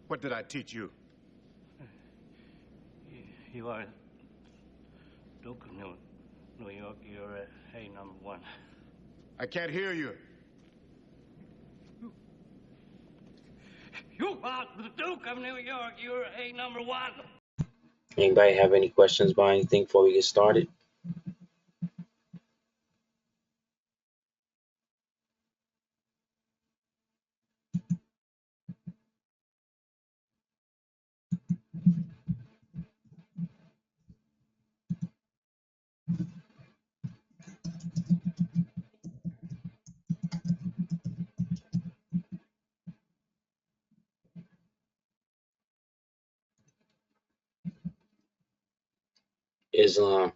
What did I teach you? You are Duke of New York. You're A #1. I can't hear you. You are the Duke of New York. You're A #1. Anybody have any questions about anything before we get started? Islam,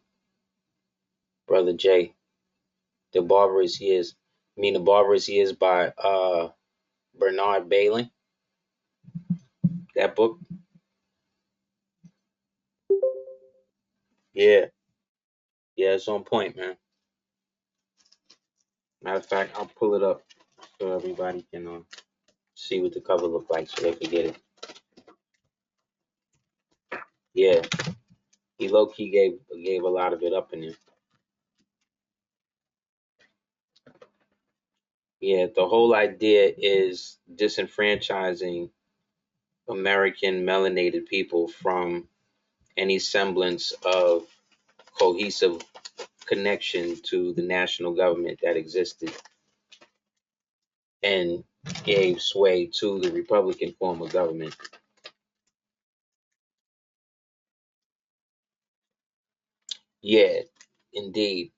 Brother Jay, the barbarous years. The barbarous years by Bernard Balin. That book. Yeah, it's on point, man. Matter of fact, I'll pull it up so everybody can see what the cover look like, so they can get it. Yeah, he low-key gave a lot of it up in there. Yeah, the whole idea is disenfranchising American melanated people from any semblance of cohesive connection to the national government that existed and gave sway to the Republican form of government. Yeah, indeed.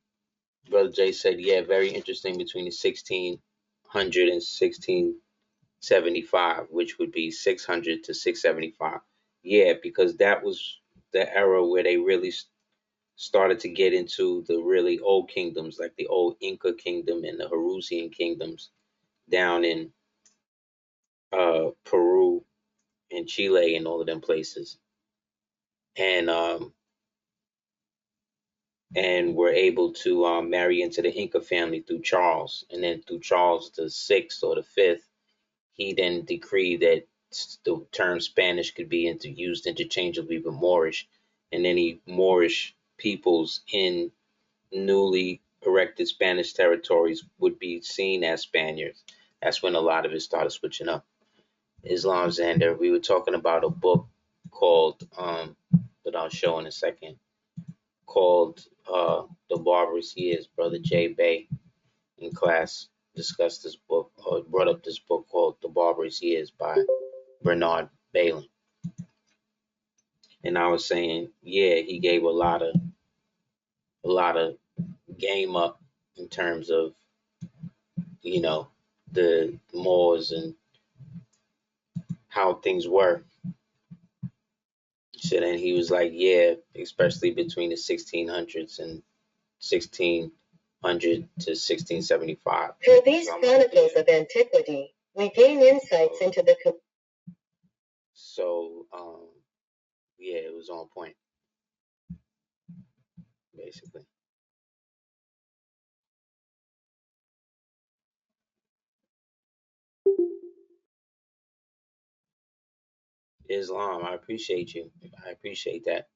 Brother Jay said, yeah, very interesting between the 1600 and 1675, which would be 600 to 675. Yeah, because that was the era where they really started to get into the really old kingdoms, like the old Inca kingdom and the Harusian kingdoms down in Peru and Chile and all of them places. And were able to marry into the Inca family through Charles. And then through Charles the Sixth or the Fifth, he then decreed that the term Spanish could be used interchangeably with Moorish. And any Moorish peoples in newly erected Spanish territories would be seen as Spaniards. That's when a lot of it started switching up. Islam Xander, we were talking about a book called, that I'll show in a second, called The Barbarous Years. Brother Jay Bay in class discussed this book, or brought up this book called The Barbarous Years by Bernard Balin. And I was saying, yeah, he gave a lot of game up in terms of, the Moors and how things were. So then he was like, yeah, especially between the 1600s and 1600 to 1675. Through these chronicles of antiquity, we gain insights into the... So, yeah, it was on point, basically. Islam, I appreciate you. I appreciate that.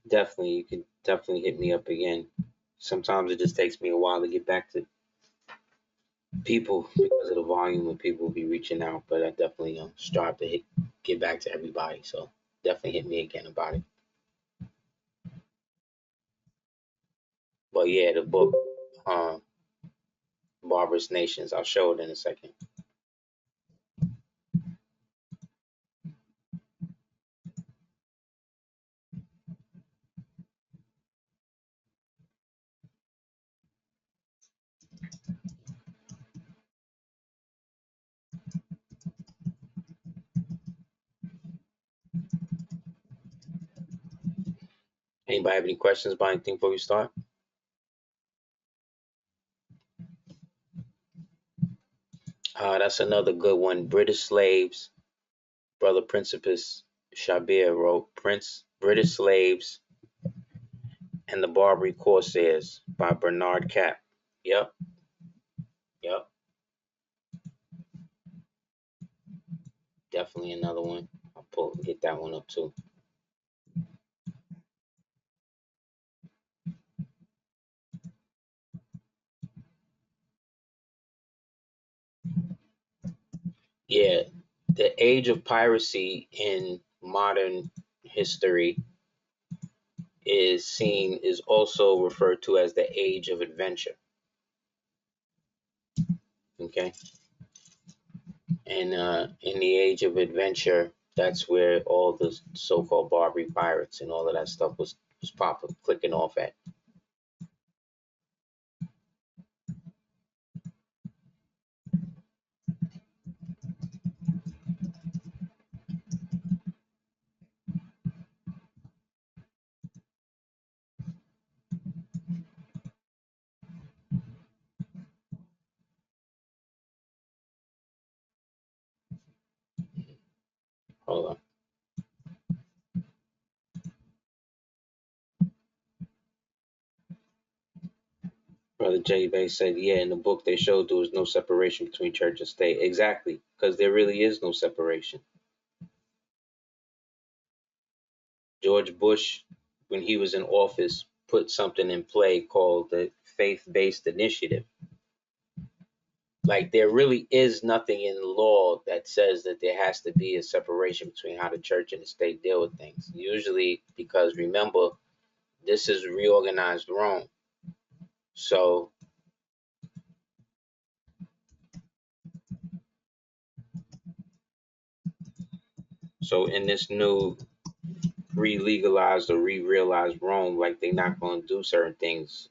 Definitely, you can definitely hit me up again. Sometimes it just takes me a while to get back to people because of the volume of people be reaching out, but I definitely strive to get back to everybody. So definitely hit me again about it. But yeah, the book, Barbarous Nations, I'll show it in a second. Anybody have any questions about anything before we start? That's another good one. British slaves. Brother Principus Shabir wrote, British slaves and the Barbary Corsairs by Bernard Cap. Yep, yep, definitely another one. I'll get that one up too. Yeah, the age of piracy in modern history is also referred to as the age of adventure. Okay, and in the age of adventure, that's where all the so-called Barbary pirates and all of that stuff was popping, clicking off at. Hold on. Brother J. Bay said, yeah, in the book they showed there was no separation between church and state. Exactly, because there really is no separation. George Bush, when he was in office, put something in play called the faith-based initiative. Like, there really is nothing in law that says that there has to be a separation between how the church and the state deal with things. Usually, because remember, this is reorganized Rome. So in this new re-legalized or re-realized Rome, like, they're not going to do certain things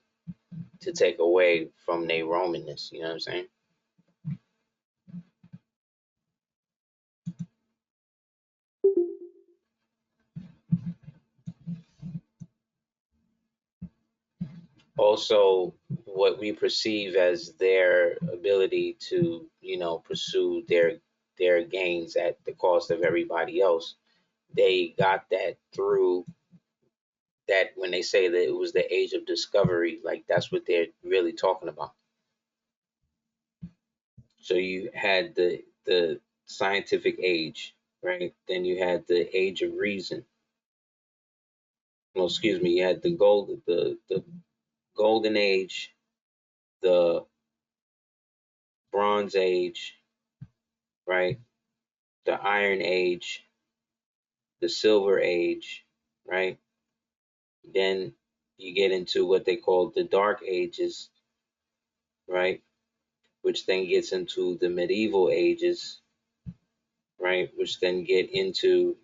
to take away from their Romanness. You know what I'm saying? Also, what we perceive as their ability to, pursue their gains at the cost of everybody else, they got that through that. When they say that it was the age of discovery, like, that's what they're really talking about. So you had the scientific age, right? Then you had the age of reason. Well, excuse me, you had the golden age, the bronze age, right? The iron age, the silver age, right? Then you get into what they call the dark ages, right? Which then gets into the medieval ages, right? Which then get into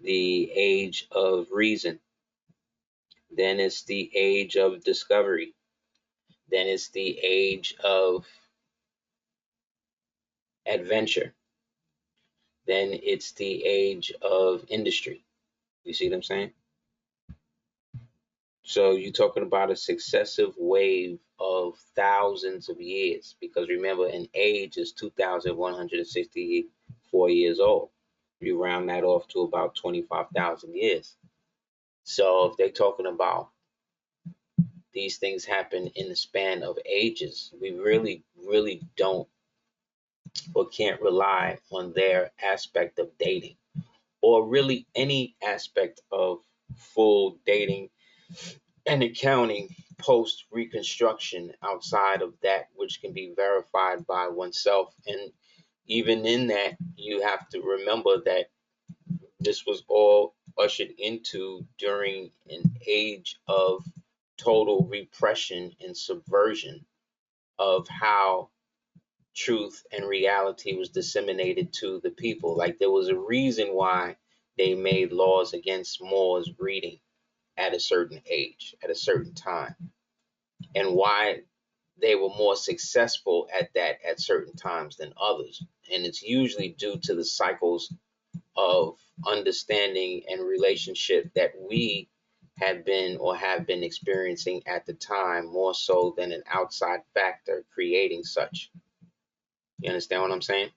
the age of reason. Then it's the age of discovery. Then it's the age of adventure. Then it's the age of industry. You see what I'm saying? So you're talking about a successive wave of thousands of years, because remember, an age is 2,164 years old. You round that off to about 25,000 years. So if they're talking about these things happen in the span of ages, we really, really don't or can't rely on their aspect of dating, or really any aspect of full dating and accounting post reconstruction outside of that which can be verified by oneself. And even in that, you have to remember that this was all ushered into during an age of total repression and subversion of how truth and reality was disseminated to the people. Like, there was a reason why they made laws against Moors breeding at a certain age, at a certain time, and why they were more successful at that at certain times than others. And it's usually due to the cycles of understanding and relationship that we have been experiencing at the time, more so than an outside factor creating such. You understand what I'm saying?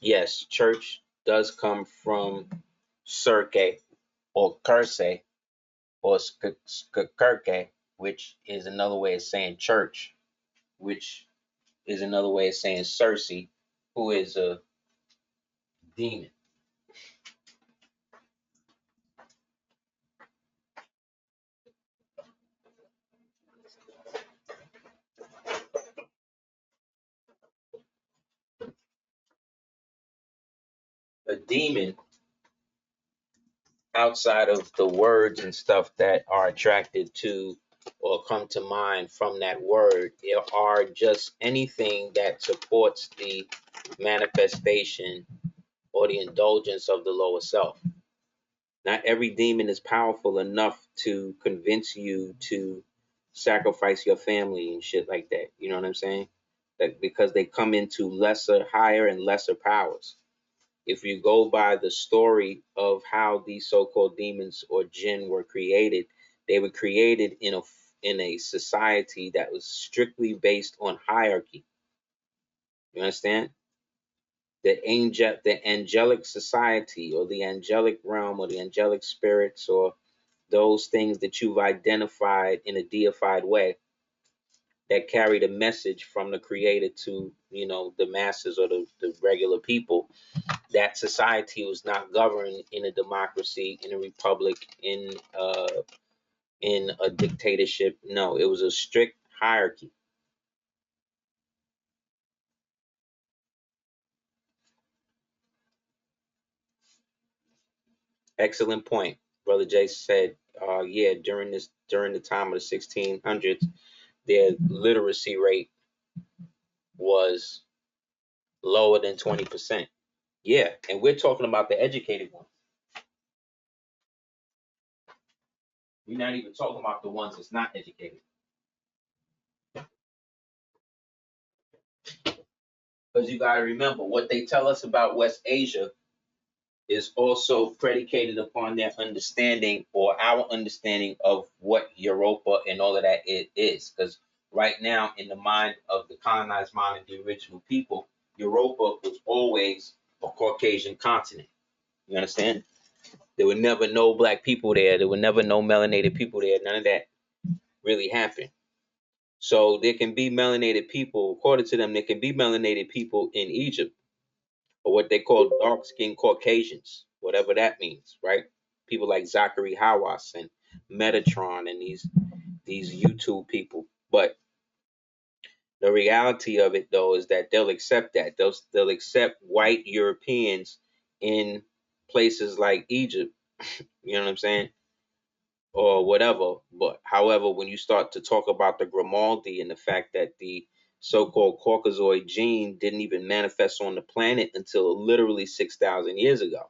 Yes, church does come from cirque or curse or skirke, which is another way of saying church, which is another way of saying Circe, who is a demon. A demon, outside of the words and stuff that are attracted to or come to mind from that word, are just anything that supports the manifestation or the indulgence of the lower self. Not every demon is powerful enough to convince you to sacrifice your family and shit like that. You know what I'm saying? That because they come into higher and lesser powers. If you go by the story of how these so-called demons or jinn were created, they were created in a society that was strictly based on hierarchy. You understand? The angelic society or the angelic realm or the angelic spirits or those things that you've identified in a deified way that carried a message from the creator to, the masses or the regular people. That society was not governed in a democracy, in a republic, in a dictatorship. No, it was a strict hierarchy. Excellent point. Brother Jay said, yeah, during the time of the 1600s, their literacy rate was lower than 20%. Yeah, and we're talking about the educated ones. We're not even talking about the ones that's not educated. Because you got to remember, what they tell us about West Asia is also predicated upon their understanding or our understanding of what Europa and all of that it is. Because right now, in the mind of the colonized mind of the original people, Europa was always a Caucasian continent. You understand? There were never no black people there. There were never no melanated people there. None of that really happened. So there can be melanated people, according to them, there can be melanated people in Egypt, or what they call dark-skinned Caucasians, whatever that means, right? People like Zachary Hawass and Metatron and these YouTube people. But the reality of it, though, is that they'll accept that. They'll accept white Europeans in places like Egypt. You know what I'm saying? Or whatever. But however, when you start to talk about the Grimaldi and the fact that the so-called Caucasoid gene didn't even manifest on the planet until literally 6,000 years ago,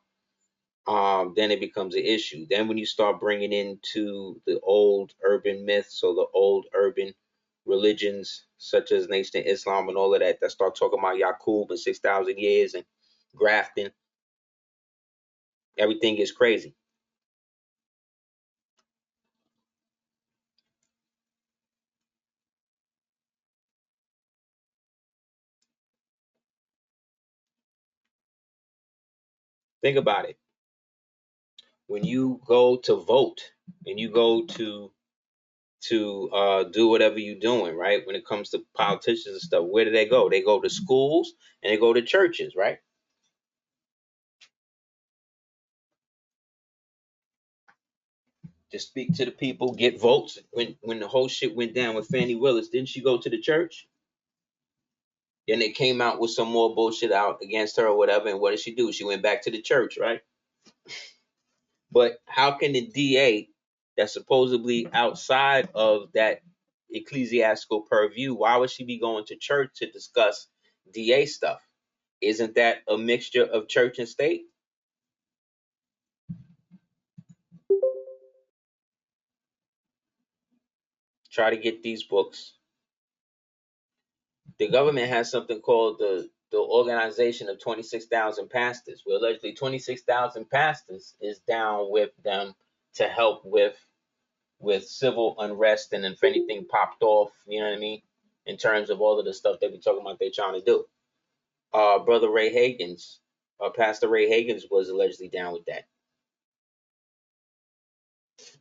then it becomes an issue. Then when you start bringing into the old urban myths or the old urban religions, such as Nation Islam and all of that, that start talking about Yaqub and 6,000 years and grafting, everything gets crazy. Think about it. When you go to vote and you go to do whatever you're doing, right? When it comes to politicians and stuff, where do they go? They go to schools and they go to churches, right? To speak to the people, get votes. When the whole shit went down with Fannie Willis, didn't she go to the church? Then they came out with some more bullshit out against her or whatever, and what did she do? She went back to the church, right? But how can the DA that's supposedly outside of that ecclesiastical purview, why would she be going to church to discuss DA stuff? Isn't that a mixture of church and state? Try to get these books. The government has something called the Organization of 26,000 Pastors, where allegedly 26,000 pastors is down with them to help with civil unrest, and if anything popped off, you know what I mean, in terms of all of the stuff they be talking about they're trying to do. Brother Ray Hagins, Pastor Ray Hagins was allegedly down with that.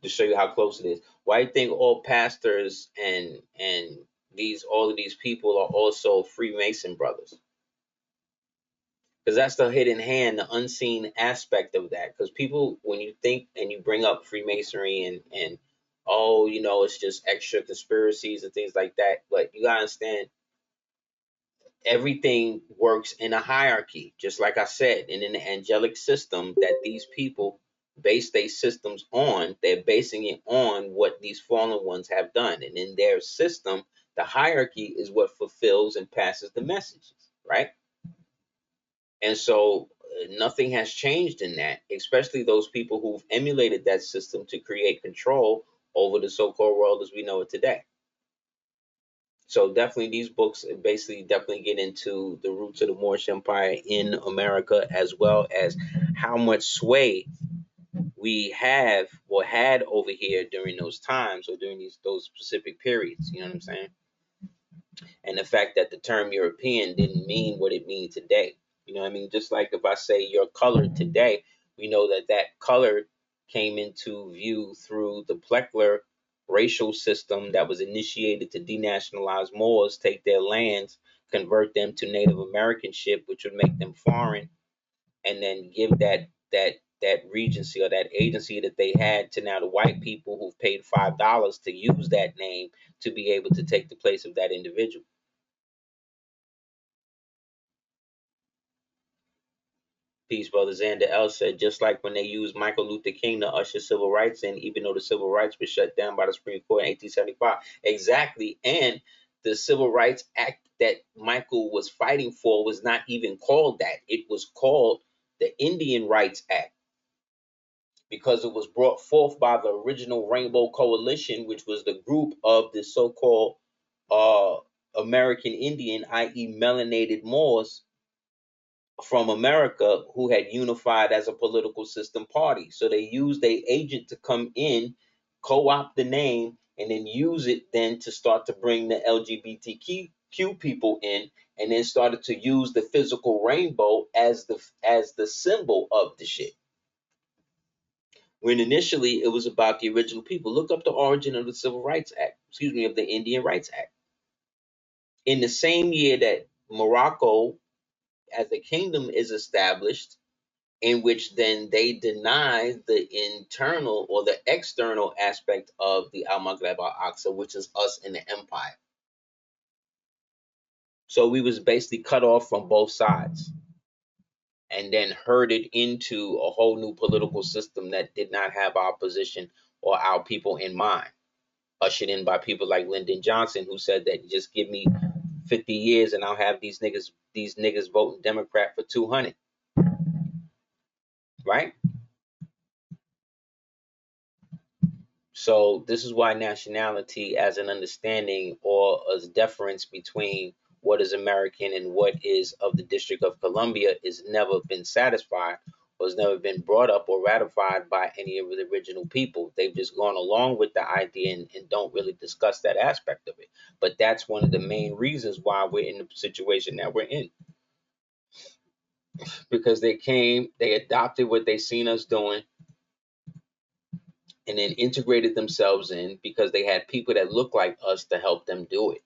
To show you how close it is. Why do you think all pastors and all of these people are also Freemason brothers? Because that's the hidden hand, the unseen aspect of that. Because people, when you think and you bring up Freemasonry and oh, you know, it's just extra conspiracies and things like that. But you gotta understand, everything works in a hierarchy, just like I said, and in the angelic system that these people base their systems on, they're basing it on what these fallen ones have done. And in their system, the hierarchy is what fulfills and passes the messages, right? And so nothing has changed in that, especially those people who've emulated that system to create control over the so-called world as we know it today. So definitely these books basically definitely get into the roots of the Moorish Empire in America, as well as how much sway we have or had over here during those times or during those specific periods. You know what I'm saying? And the fact that the term European didn't mean what it means today. You know what I mean? Just like if I say you're colored today, we know that that color came into view through the Pleckler racial system that was initiated to denationalize Moors, take their lands, convert them to Native Americanship, which would make them foreign, and then give that regency or that agency that they had to now the white people who've paid $5 to use that name to be able to take the place of that individual. Peace, brother. Xander L said, just like when they used Michael Luther King to usher civil rights in, even though the civil rights were shut down by the Supreme Court in 1875. Exactly. And the Civil Rights Act that Michael was fighting for was not even called that. It was called the Indian Rights Act, because it was brought forth by the original Rainbow Coalition, which was the group of the so-called American Indian, i.e. melanated Moors from America, who had unified as a political system party. So they used a agent to come in, co-opt the name, and then use it then to start to bring the LGBTQ people in, and then started to use the physical rainbow as the symbol of the shit. When initially it was about the original people. Look up the origin of the Civil Rights Act, of the Indian Rights Act. In the same year that Morocco as a kingdom is established, in which then they deny the internal or the external aspect of the Al Mahgreb Al Aqsa, which is us in the empire. So we was basically cut off from both sides and then herded into a whole new political system that did not have our position or our people in mind. Ushered in by people like Lyndon Johnson, who said that just give me 50 years and I'll have these niggas voting Democrat for 200. Right? So this is why nationality as an understanding or as deference between what is American and what is of the District of Columbia is never been satisfied or has never been brought up or ratified by any of the original people. They've just gone along with the idea and don't really discuss that aspect of it. But that's one of the main reasons why we're in the situation that we're in. Because they adopted what they seen us doing, and then integrated themselves in because they had people that look like us to help them do it.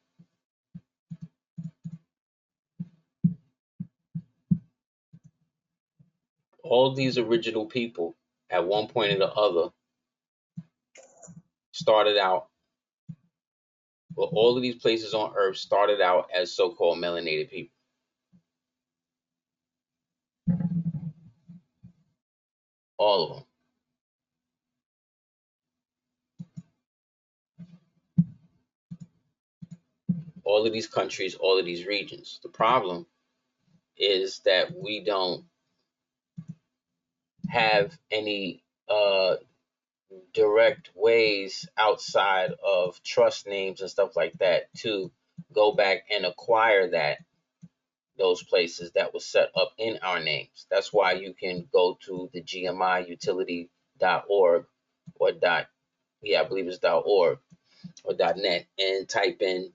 All these original people at one point or the other started out, well, all of these places on earth started out as so-called melanated people. All of them. All of these countries, all of these regions. The problem is that we don't have any direct ways outside of trust names and stuff like that to go back and acquire those places that was set up in our names. That's why you can go to the gmiutility.org or I believe it's .org or .net and type in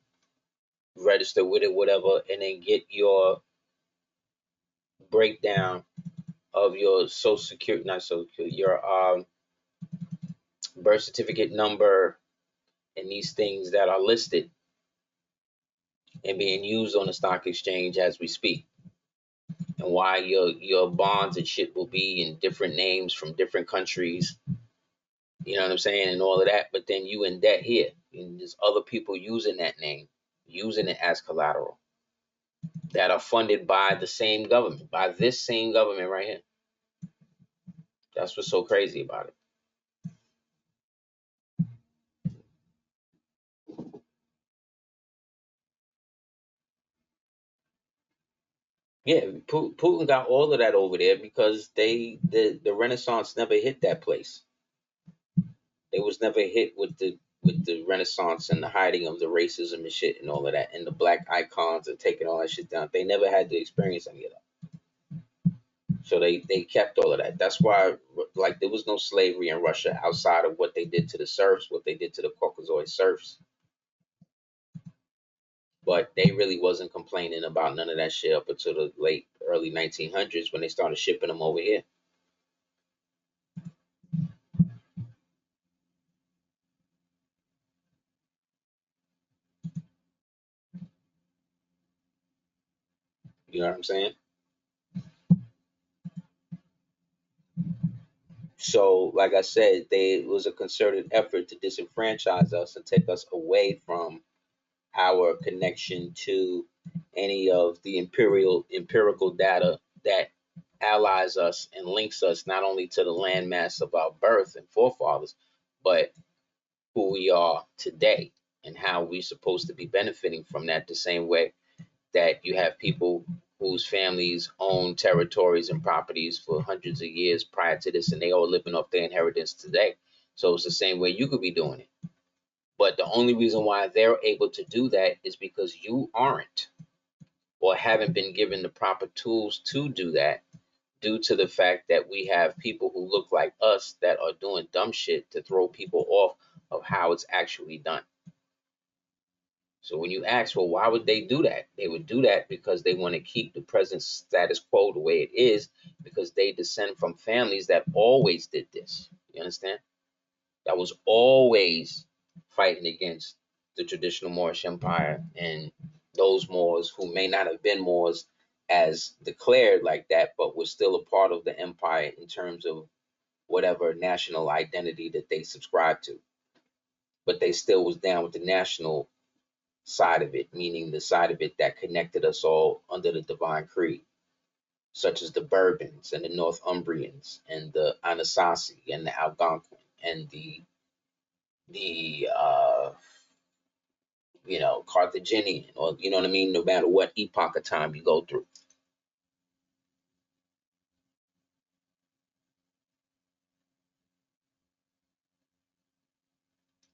register with it, whatever, and then get your breakdown of your social security, not social security, your birth certificate number, and these things that are listed and being used on the stock exchange as we speak, and why your bonds and shit will be in different names from different countries, you know what I'm saying, and all of that. But then you in debt here, and there's other people using that name, using it as collateral, that are funded by the same government, by this same government right here. That's what's so crazy about it. Yeah, Putin got all of that over there because the Renaissance never hit that place. They was never hit with the Renaissance and the hiding of the racism and shit and all of that, and the black icons and taking all that shit down. They never had to experience any of that. So they kept all of that. That's why, like, there was no slavery in Russia outside of what they did to the serfs, what they did to the Caucasoid serfs. But they really wasn't complaining about none of that shit up until the early 1900s when they started shipping them over here. You know what I'm saying? So, like I said, it was a concerted effort to disenfranchise us and take us away from our connection to any of the empirical data that allies us and links us not only to the landmass of our birth and forefathers, but who we are today and how we're supposed to be benefiting from that, the same way that you have people whose families own territories and properties for hundreds of years prior to this, and they all living off their inheritance today. So it's the same way you could be doing it. But the only reason why they're able to do that is because you aren't, or haven't been given the proper tools to do that, due to the fact that we have people who look like us that are doing dumb shit to throw people off of how it's actually done. So when you ask, well, why would they do that? They would do that because they want to keep the present status quo the way it is, because they descend from families that always did this. You understand? That was always fighting against the traditional Moorish Empire and those Moors who may not have been Moors as declared like that, but were still a part of the empire in terms of whatever national identity that they subscribed to. But they still was down with the national side of it, meaning the side of it that connected us all under the divine creed, such as the Bourbons and the Northumbrians and the Anasazi and the Algonquin and the Carthaginian, or you know what I mean, no matter what epoch of time you go through.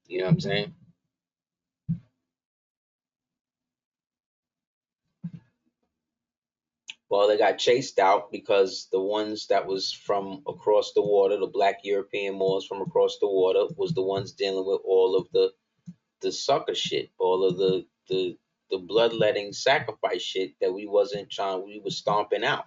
You know what I'm saying? Well, they got chased out because the ones that was from across the water, the black European Moors from across the water, was the ones dealing with all of the sucker shit, all of the bloodletting sacrifice shit that we was stomping out.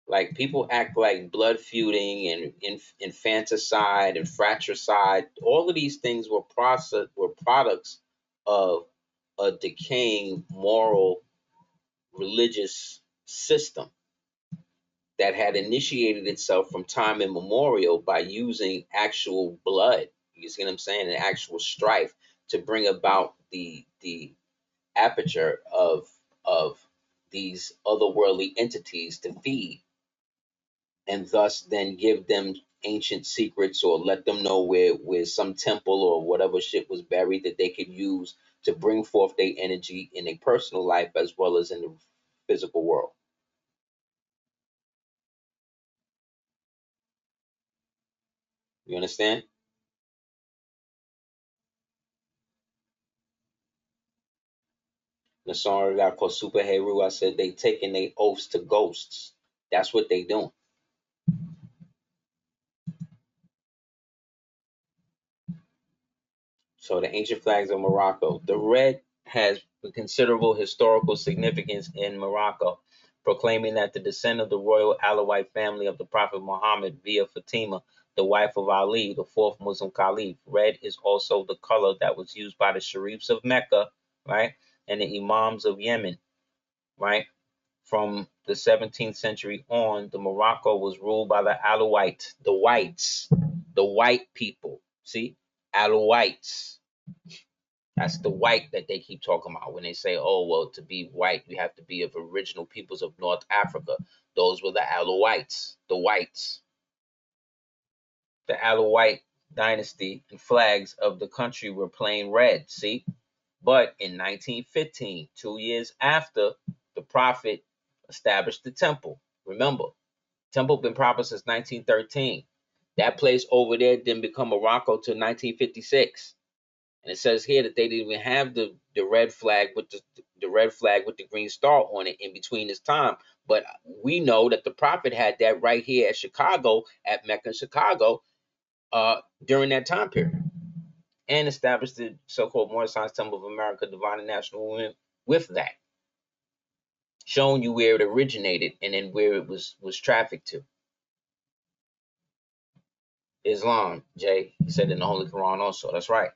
Like, people act like blood feuding and infanticide and fratricide, all of these things were products of a decaying moral religious system that had initiated itself from time immemorial by using actual blood, you see what I'm saying, and actual strife to bring about the aperture of these otherworldly entities to feed, and thus then give them ancient secrets or let them know where some temple or whatever shit was buried that they could use to bring forth their energy in a personal life as well as in the physical world. You understand? The song I got called Superhero, I said they taking their oaths to ghosts. That's what they doing. So the ancient flags of Morocco. The red has considerable historical significance in Morocco, proclaiming that the descent of the royal Alawite family of the Prophet Muhammad via Fatima, the wife of Ali, the fourth Muslim Caliph. Red is also the color that was used by the Sharifs of Mecca, right, and the Imams of Yemen, right. From the 17th century on, the Morocco was ruled by the Alawite, the whites, the white people. See, Alawites. That's the white that they keep talking about when they say, oh, well, to be white, you have to be of original peoples of North Africa. Those were the Alawites, the whites. The Alawite dynasty and flags of the country were plain red, see? But in 1915, 2 years after the Prophet established the temple, remember, temple been proper since 1913. That place over there didn't become Morocco till 1956. And it says here that they didn't even have the red flag with the red flag with the green star on it in between this time. But we know that the Prophet had that right here at Chicago, at Mecca, Chicago, during that time period, and established the so-called Moorish Temple of America, Divine and National Movement with that, showing you where it originated and then where it was trafficked to. Islam, Jay, he said in the Holy Quran also. That's right.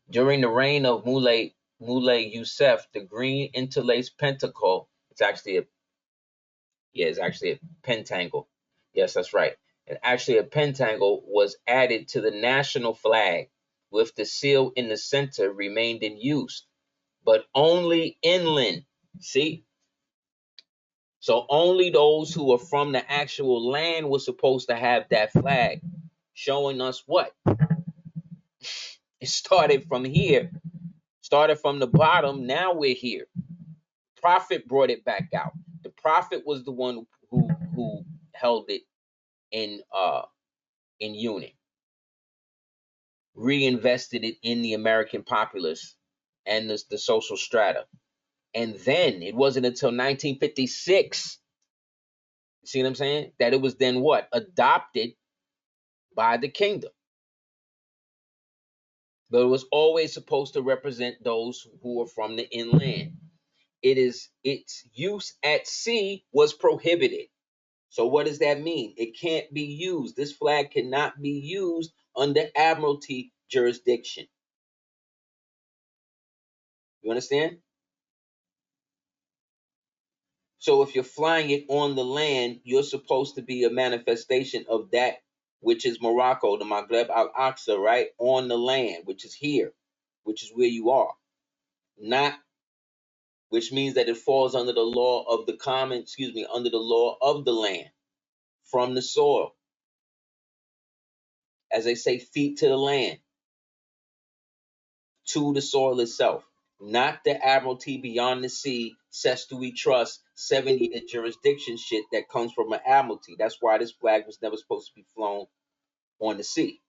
During the reign of Mulay Yusuf, the green interlaced pentacle, it's actually a pentangle. Yes, that's right. And actually a pentangle was added to the national flag with the seal in the center remained in use, but only inland. See? So only those who were from the actual land were supposed to have that flag, showing us what? It started from here, started from the bottom, now we're here. Prophet brought it back out. The Prophet was the one who held it in unit, reinvested it in the American populace and the social strata. And then it wasn't until 1956, you see what I'm saying, that it was then what? Adopted by the kingdom. But it was always supposed to represent those who were from the inland. Its use at sea was prohibited. So what does that mean? It can't be used. This flag cannot be used under admiralty jurisdiction. You understand? So if you're flying it on the land, you're supposed to be a manifestation of that which is Morocco, the Mahgreb AL Aqsa, right? On the land, which is here, which is where you are. Not, which means that it falls under the law of the under the law of the land, from the soil. As they say, feet to the land, to the soil itself. Not the admiralty beyond the sea, says do we trust 70 jurisdiction shit that comes from an admiralty. That's why this flag was never supposed to be flown on the sea,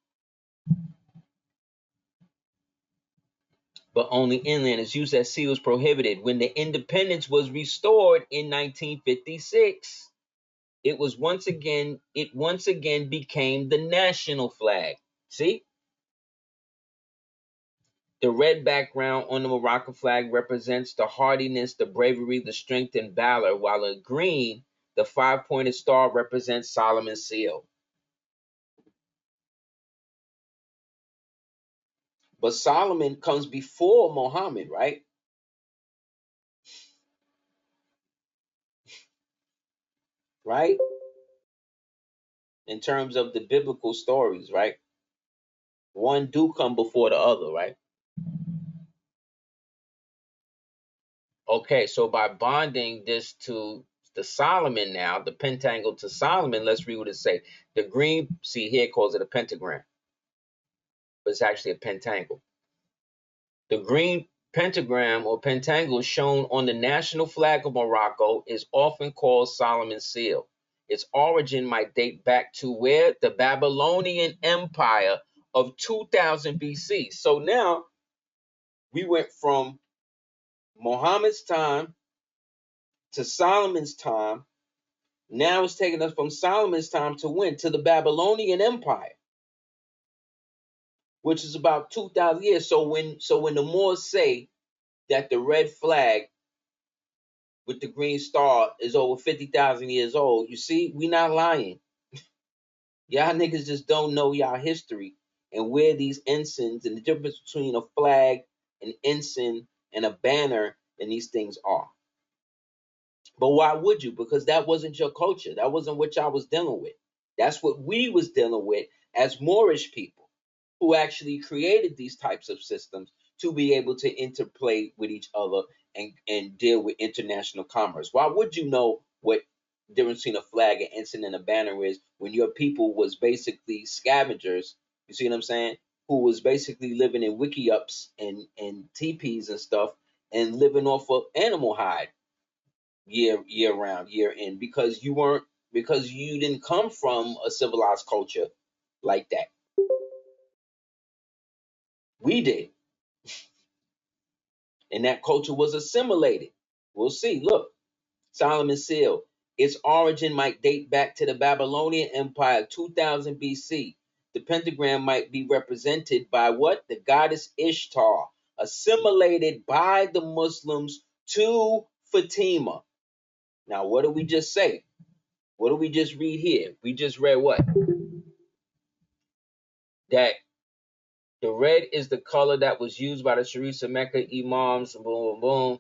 but only inland. Its use at sea was prohibited. When the independence was restored in 1956, it once again became the national flag. See? The red background on the Moroccan flag represents the hardiness, the bravery, the strength, and valor, while in green, the five-pointed star represents Solomon's seal. But Solomon comes before Muhammad, right? Right? In terms of the biblical stories, right? One do come before the other, right? Okay, so by bonding this to the Solomon now, the pentangle to Solomon, let's read what it say. The green, see here, it calls it a pentagram, but it's actually a pentangle. The green pentagram or pentangle shown on the national flag of Morocco is often called Solomon's seal. Its origin might date back to where? The Babylonian Empire of 2000 BC. So now we went from Muhammad's time to Solomon's time. Now it's taking us from Solomon's time to when? To the Babylonian Empire, which is about 2,000 years. So when the Moors say that the red flag with the green star is over 50,000 years old. You see, we not lying. Y'all niggas just don't know y'all history and where these ensigns and the difference between a flag, an ensign, and a banner and these things are. But why would you? Because that wasn't your culture. That wasn't what y'all was dealing with. That's what we was dealing with as Moorish people who actually created these types of systems to be able to interplay with each other and deal with international commerce. Why would you know what difference between a flag, an ensign, and a banner is when your people was basically scavengers? You see what I'm saying? Who was basically living in wiki-ups and teepees and stuff and living off of animal hide year round, year in, because you didn't come from a civilized culture like that. We did. And that culture was assimilated. We'll see. Look, Solomon's seal. Its origin might date back to the Babylonian Empire, 2000 BC. The pentagram might be represented by what? The goddess Ishtar, assimilated by the Muslims to Fatima. Now, what did we just say? What did we just read here? We just read what? That the red is the color that was used by the Sharifs of Mecca imams. Boom, boom, boom.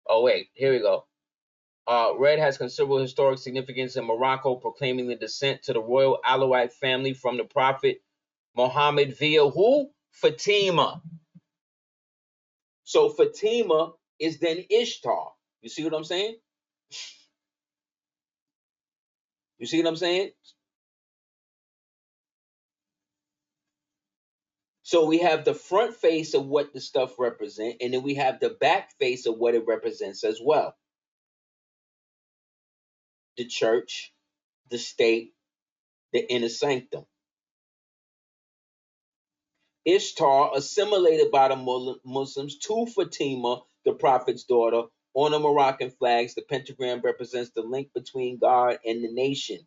Oh, wait. Here we go. Red has considerable historic significance in Morocco, proclaiming the descent to the royal Alawite family from the Prophet Muhammad via who? Fatima. So Fatima is then Ishtar. You see what I'm saying? You see what I'm saying? So we have the front face of what the stuff represents, and then we have the back face of what it represents as well. The church, the state, the inner sanctum. Ishtar, assimilated by the Muslims to Fatima, the prophet's daughter. On the Moroccan flags, the pentagram represents the link between God and the nation.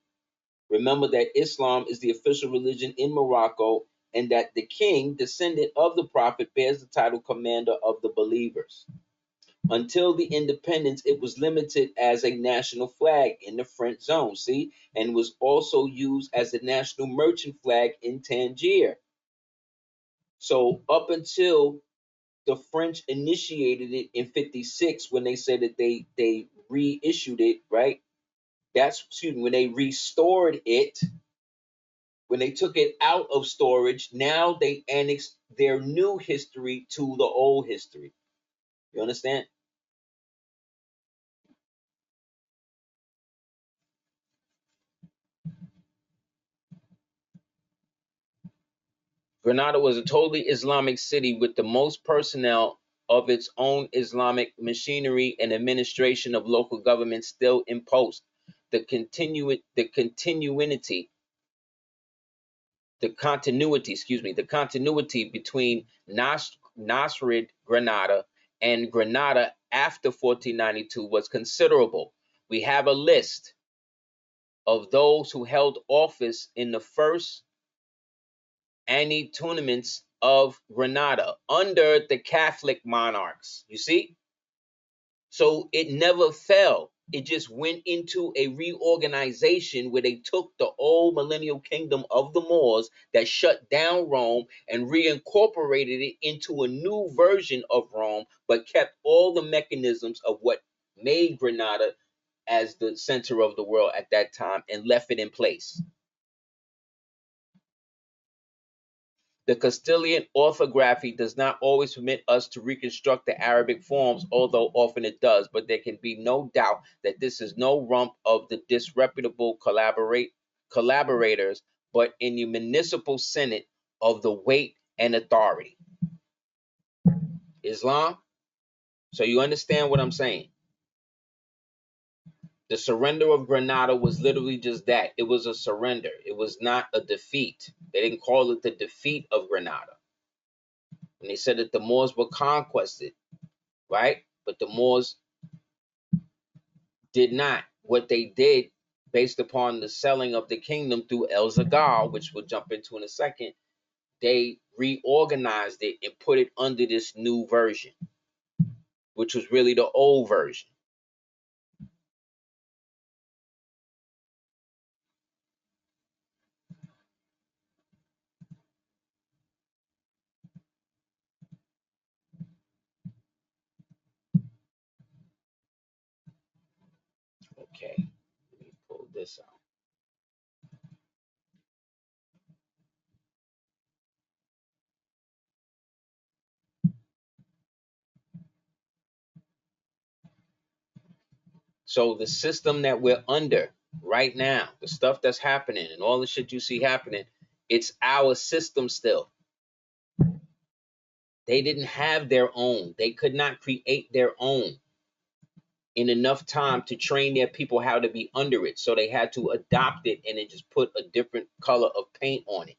Remember that Islam is the official religion in Morocco, and that the king, descendant of the prophet, bears the title commander of the believers. Until the independence, it was limited as a national flag in the French zone, see, and was also used as the national merchant flag in Tangier. So up until the French initiated it in 56, when they said that they reissued it, right? That's, excuse me, when they restored it, when they took it out of storage, now they annexed their new history to the old history. You understand? Granada was a totally Islamic city with the most personnel of its own Islamic machinery and administration of local government still in post. The continuity, between Nasrid Granada and Granada after 1492 was considerable. We have a list of those who held office in the first any tournaments of Granada under the Catholic monarchs. You see? So it never fell. It just went into a reorganization where they took the old millennial kingdom of the Moors that shut down Rome and reincorporated it into a new version of Rome, but kept all the mechanisms of what made Granada as the center of the world at that time and left it in place. The Castilian orthography does not always permit us to reconstruct the Arabic forms, although often it does, but there can be no doubt that this is no rump of the disreputable collaborators, but in the municipal senate of the weight and authority. Islam? So you understand what I'm saying? The surrender of Granada was literally just that. It was a surrender. It was not a defeat. They didn't call it the defeat of Granada. And they said that the Moors were conquested, right? But the Moors did not. What they did, based upon the selling of the kingdom through El Zagal, which we'll jump into in a second, they reorganized it and put it under this new version. which was really the old version. Okay, let me pull this out. So the system that we're under right now, the stuff that's happening and all the shit you see happening, it's our system still. They didn't have their own. They could not create their own in enough time to train their people how to be under it. So they had to adopt it and then just put a different color of paint on it.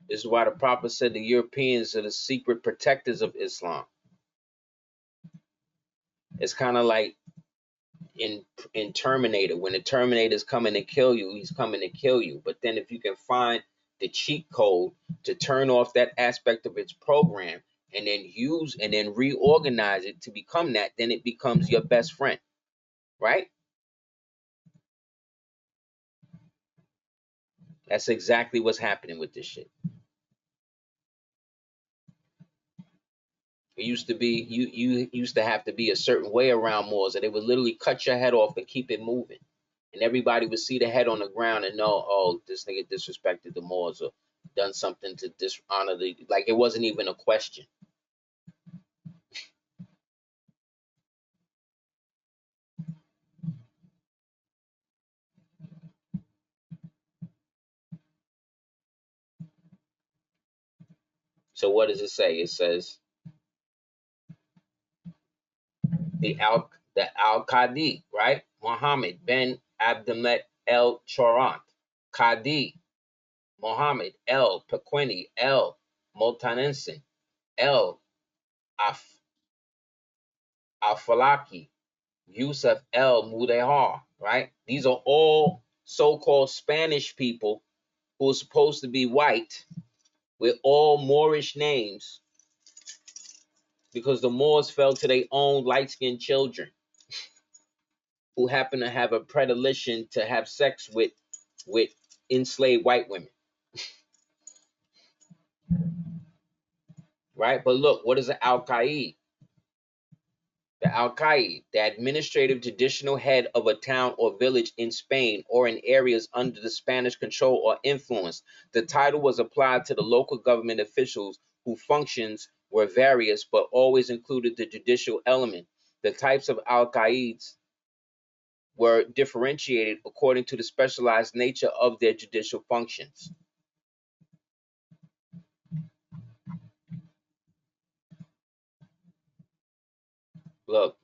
This is why the Prophet said the Europeans are the secret protectors of Islam. It's kind of like in Terminator. When the Terminator is coming to kill you, he's coming to kill you. But then if you can find the cheat code to turn off that aspect of its program and then use and then reorganize it to become that, then it becomes your best friend, right? That's exactly what's happening with this shit. It used to be you used to have to be a certain way around Moors, and they would literally cut your head off and keep it moving. And everybody would see the head on the ground and know, oh, this nigga disrespected the Moors or done something to dishonor the, like it wasn't even a question. So what does it say? It says the al-qāḍī, right? Muhammad ben Abdullah el Chorant, Qāḍī Muhammad el Pequeni el Motanensin el Afalaki Yusuf el Mudehar, right? These are all so-called Spanish people who are supposed to be white with all Moorish names because the Moors fell to their own light-skinned children who happen to have a predilection to have sex with enslaved white women. Right? But look, what is an al-qāḍī? The al-qāḍī, the administrative traditional head of a town or village in Spain or in areas under the Spanish control or influence. The title was applied to the local government officials whose functions were various but always included the judicial element. The types of al-qāḍīs were differentiated according to the specialized nature of their judicial functions. Look,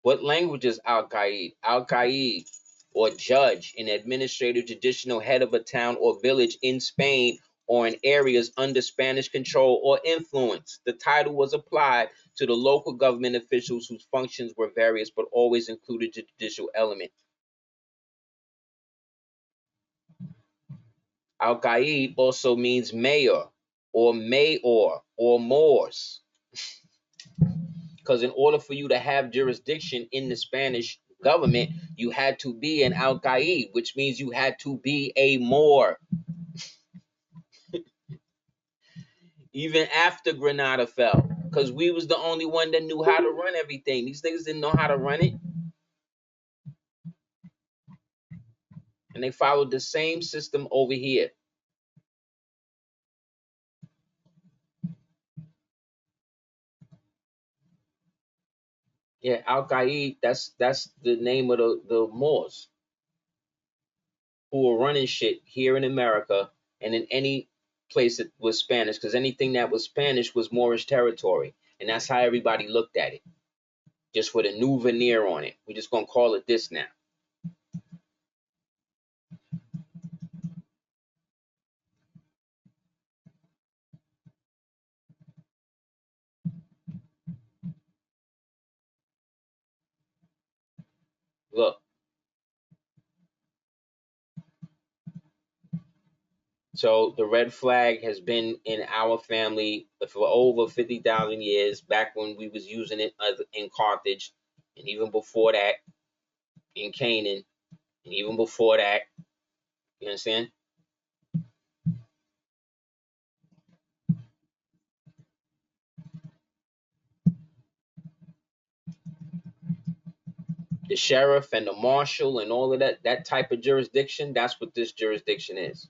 what language is al-qāḍī? Al-qāḍī, or judge, an administrative judicial head of a town or village in Spain or in areas under Spanish control or influence. The title was applied to the local government officials whose functions were various but always included the judicial element. Al-qāḍī also means mayor or Moors. Because in order for you to have jurisdiction in the Spanish government, you had to be an al-qāḍī, which means you had to be a Moor. Even after Granada fell, because we was the only one that knew how to run everything. These niggas didn't know how to run it. And they followed the same system over here. Yeah, al-qāḍī, that's the name of the Moors who were running shit here in America and in any place that was Spanish, because anything that was Spanish was Moorish territory. And that's how everybody looked at it. Just with a new veneer on it. We're just going to call it this now. Look. So the red flag has been in our family for over 50,000 years, back when we was using it in Carthage, and even before that in Canaan, and even before that, you understand? The sheriff and the marshal and all of that type of jurisdiction, that's what this jurisdiction is.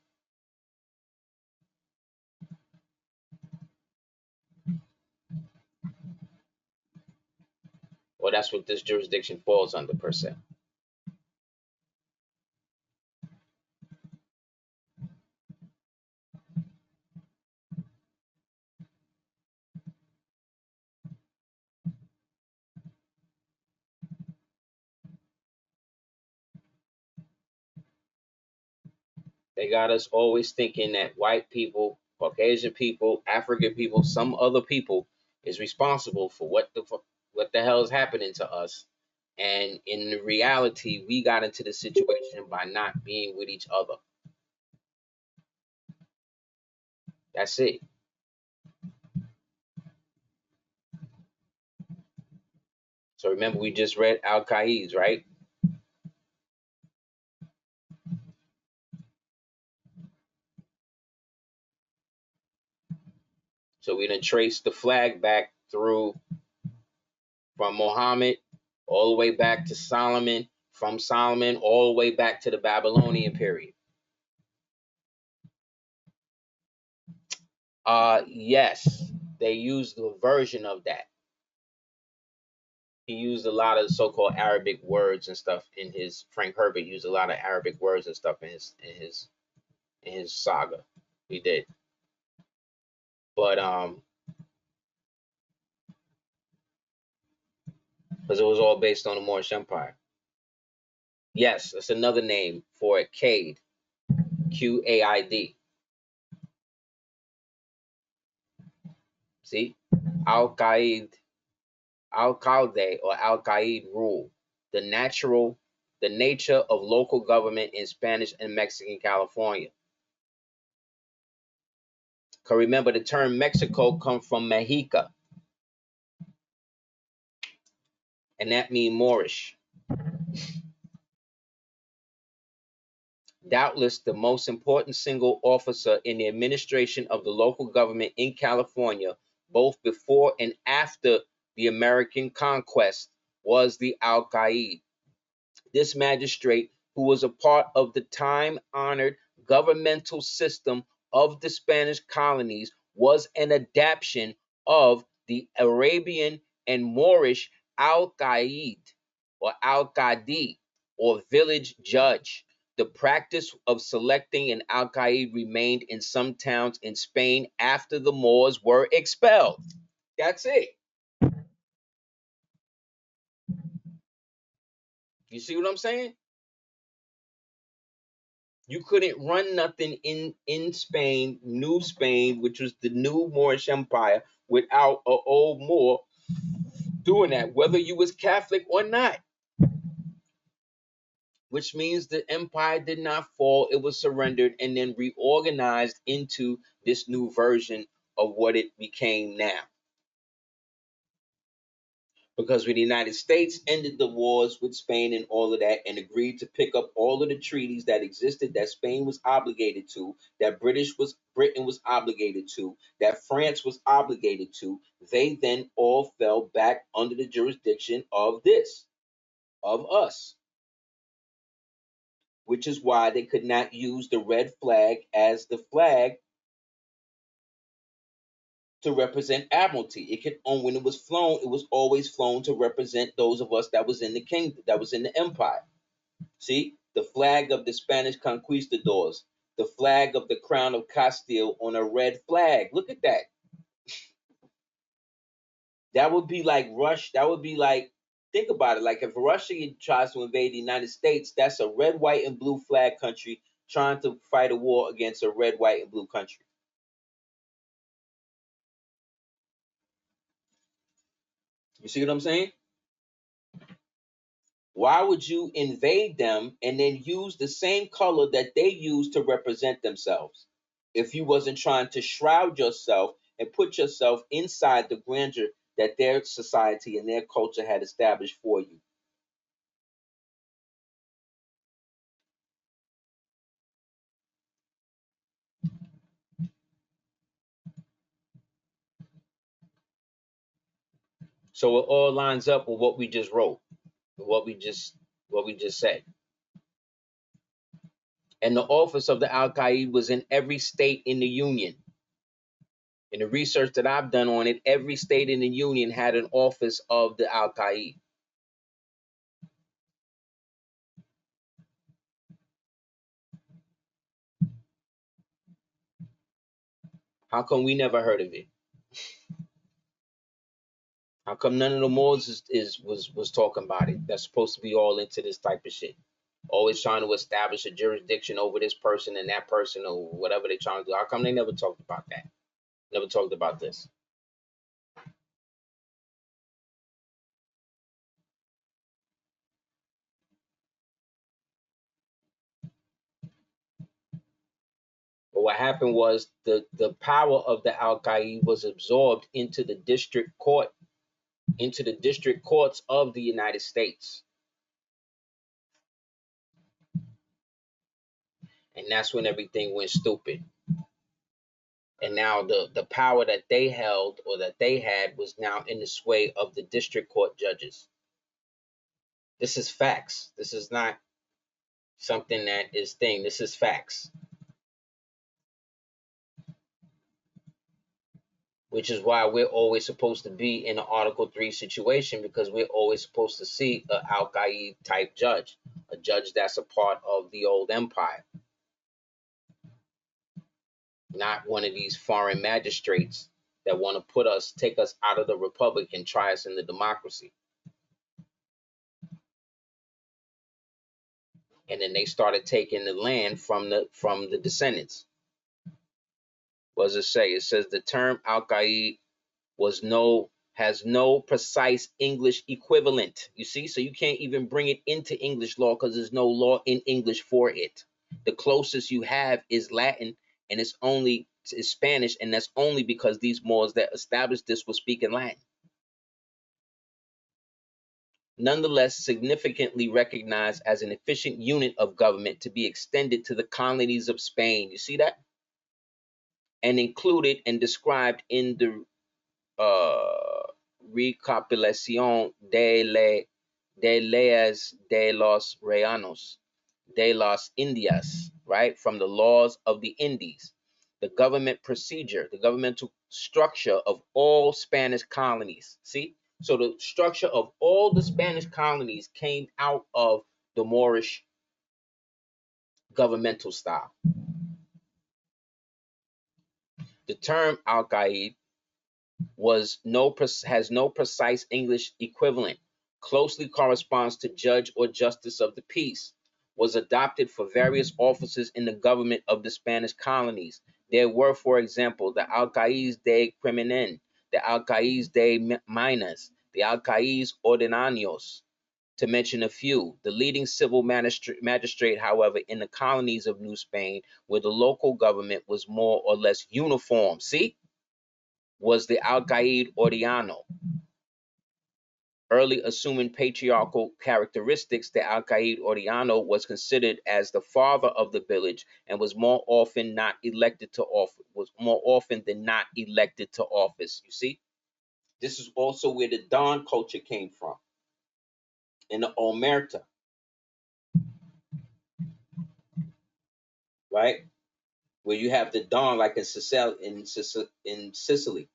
Or that's what this jurisdiction falls under, per se. They got us always thinking that white people, Caucasian people, African people, some other people is responsible for what the hell is happening to us. And in reality, we got into the situation by not being with each other. That's it. So remember, we just read al-qāḍīs, right? So we're going to trace the flag back through from Muhammad all the way back to Solomon, from Solomon all the way back to the Babylonian period. Yes, they used a version of that. He used a lot of so-called Arabic words and stuff in his. Frank Herbert used a lot of Arabic words and stuff in his saga. He did, but because it was all based on the Moorish Empire. Yes, that's another name for it. Qaid, Q-A-I-D. See, Alcalde or Alcalde rule, the nature of local government in Spanish and Mexican California. Because remember, the term Mexico comes from Mexica, and that means Moorish. Doubtless the most important single officer in the administration of the local government in California, both before and after the American conquest, was the alcalde. This magistrate, who was a part of the time-honored governmental system of the Spanish colonies, was an adaptation of the Arabian and Moorish alcalde or alcaldí or village judge. The practice of selecting an alcalde remained in some towns in Spain after the Moors were expelled. That's it. You see what I'm saying? You couldn't run nothing in Spain, New Spain, which was the new Moorish Empire, without an old Moor doing that, whether you was Catholic or not. Which means the empire did not fall, it was surrendered and then reorganized into this new version of what it became now. Because when the United States ended the wars with Spain and all of that and agreed to pick up all of the treaties that existed, that Spain was obligated to, that Britain was obligated to, that France was obligated to, they then all fell back under the jurisdiction of us. Which is why they could not use the red flag as the flag to represent admiralty. It could, when it was flown, it was always flown to represent those of us that was in the kingdom, that was in the empire. See, the flag of the Spanish conquistadors, the flag of the crown of Castile on a red flag. Look at that. That would be like That would be like, think about it. Like if Russia tries to invade the United States, that's a red, white, and blue flag country trying to fight a war against a red, white, and blue country. You see what I'm saying? Why would you invade them and then use the same color that they use to represent themselves if you wasn't trying to shroud yourself and put yourself inside the grandeur that their society and their culture had established for you? So it all lines up with what we just wrote, what we just said. And the office of the al-qāḍī was in every state in the Union. In the research that I've done on it, every state in the Union had an office of the al-qāḍī. How come we never heard of it? How come none of the Moors was talking about it? That's supposed to be all into this type of shit. Always trying to establish a jurisdiction over this person and that person or whatever they're trying to do. How come they never talked about that? Never talked about this. But what happened was the power of the al-qāḍī was absorbed into the district court, into the district courts of the United States. And that's when everything went stupid. And now the power that they held or that they had was now in the sway of the district court judges. This is facts. This is not something that is thing. This is facts. Which is why we're always supposed to be in an Article 3 situation, because we're always supposed to see an al-qāḍī type judge, a judge that's a part of the old empire. Not one of these foreign magistrates that want to take us out of the republic and try us in the democracy. And then they started taking the land from the descendants. What does it say? It says the term al-qāḍī has no precise English equivalent. You see, so you can't even bring it into English law because there's no law in English for it. The closest you have is Latin, and it's Spanish, and that's only because these Moors that established this were speaking Latin. Nonetheless, significantly recognized as an efficient unit of government to be extended to the colonies of Spain. You see that? And included and described in the Recopilación de leyes de los Reinos de las Indias, right? From the laws of the Indies. The government procedure, the governmental structure of all Spanish colonies. See? So the structure of all the Spanish colonies came out of the Moorish governmental style. The term al-qāḍī has no precise English equivalent, closely corresponds to judge or justice of the peace, was adopted for various offices in the government of the Spanish colonies. There were, for example, the Alcaldes de Criminen, the Alcaldes de Minas, the Alcaldes Ordinarios, to mention a few. The leading civil magistrate, however, in the colonies of New Spain, where the local government was more or less uniform, see, was the Alcalde Ordinarios. Early assuming patriarchal characteristics, the Alcalde Ordinarios was considered as the father of the village and was more often than not elected to office. You see, this is also where the Don culture came from, in the Omerta, right? Where you have the Don, like in Sicily.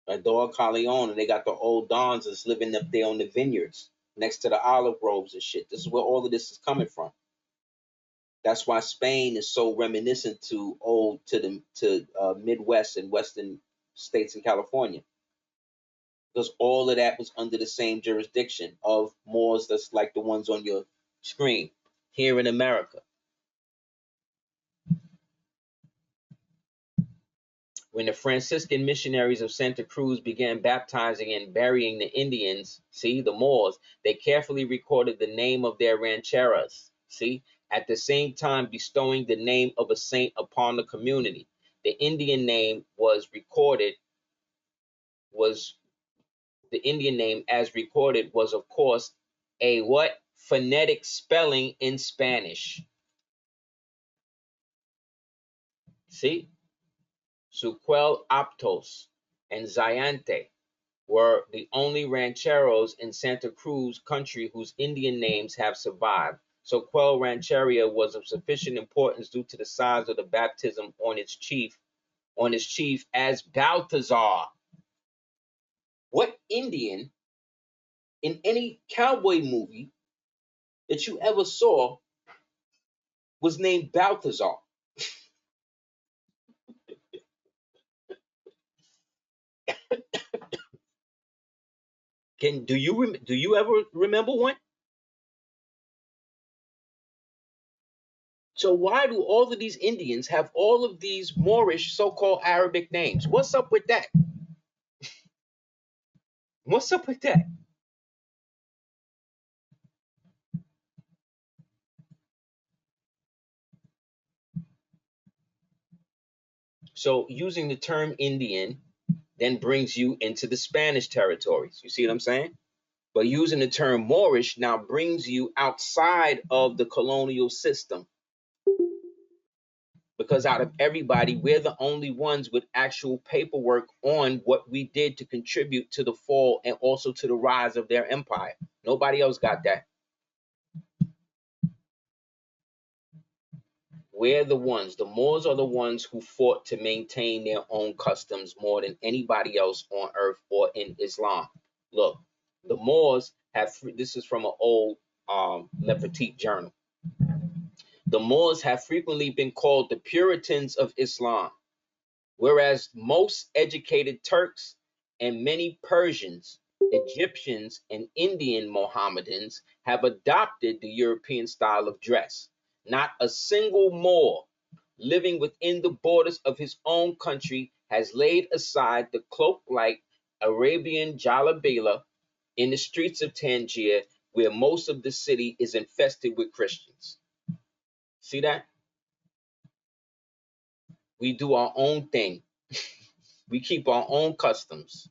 Right, Don Corleone, and they got the old Dons that's living up there on the vineyards next to the olive groves and shit. This is where all of this is coming from. That's why Spain is so reminiscent to Midwest and Western states in California, because all of that was under the same jurisdiction of Moors that's like the ones on your screen here in America. When the Franciscan missionaries of Santa Cruz began baptizing and burying the Indians, see, the Moors, they carefully recorded the name of their rancheras, see, at the same time bestowing the name of a saint upon the community. The Indian name as recorded was, of course, a what? Phonetic spelling in Spanish. See? Suquel Aptos and Zayante were the only rancheros in Santa Cruz country whose Indian names have survived. Suquel Rancheria was of sufficient importance due to the size of the baptism on its chief as Balthazar. What Indian in any cowboy movie that you ever saw was named Balthazar? Do you ever remember one? So why do all of these Indians have all of these Moorish so-called Arabic names? What's up with that? What's up with that? So using the term Indian then brings you into the Spanish territories. You see what I'm saying? But using the term Moorish now brings you outside of the colonial system. Because out of everybody, we're the only ones with actual paperwork on what we did to contribute to the fall and also to the rise of their empire. Nobody else got that. We're the ones. The Moors are the ones who fought to maintain their own customs more than anybody else on earth or in Islam. Look, the Moors have, this is from an old Lefertique journal. The Moors have frequently been called the Puritans of Islam, whereas most educated Turks and many Persians, Egyptians, and Indian Mohammedans have adopted the European style of dress. Not a single Moor living within the borders of his own country has laid aside the cloak-like Arabian jalabila in the streets of Tangier, where most of the city is infested with Christians. See that? We do our own thing. We keep our own customs.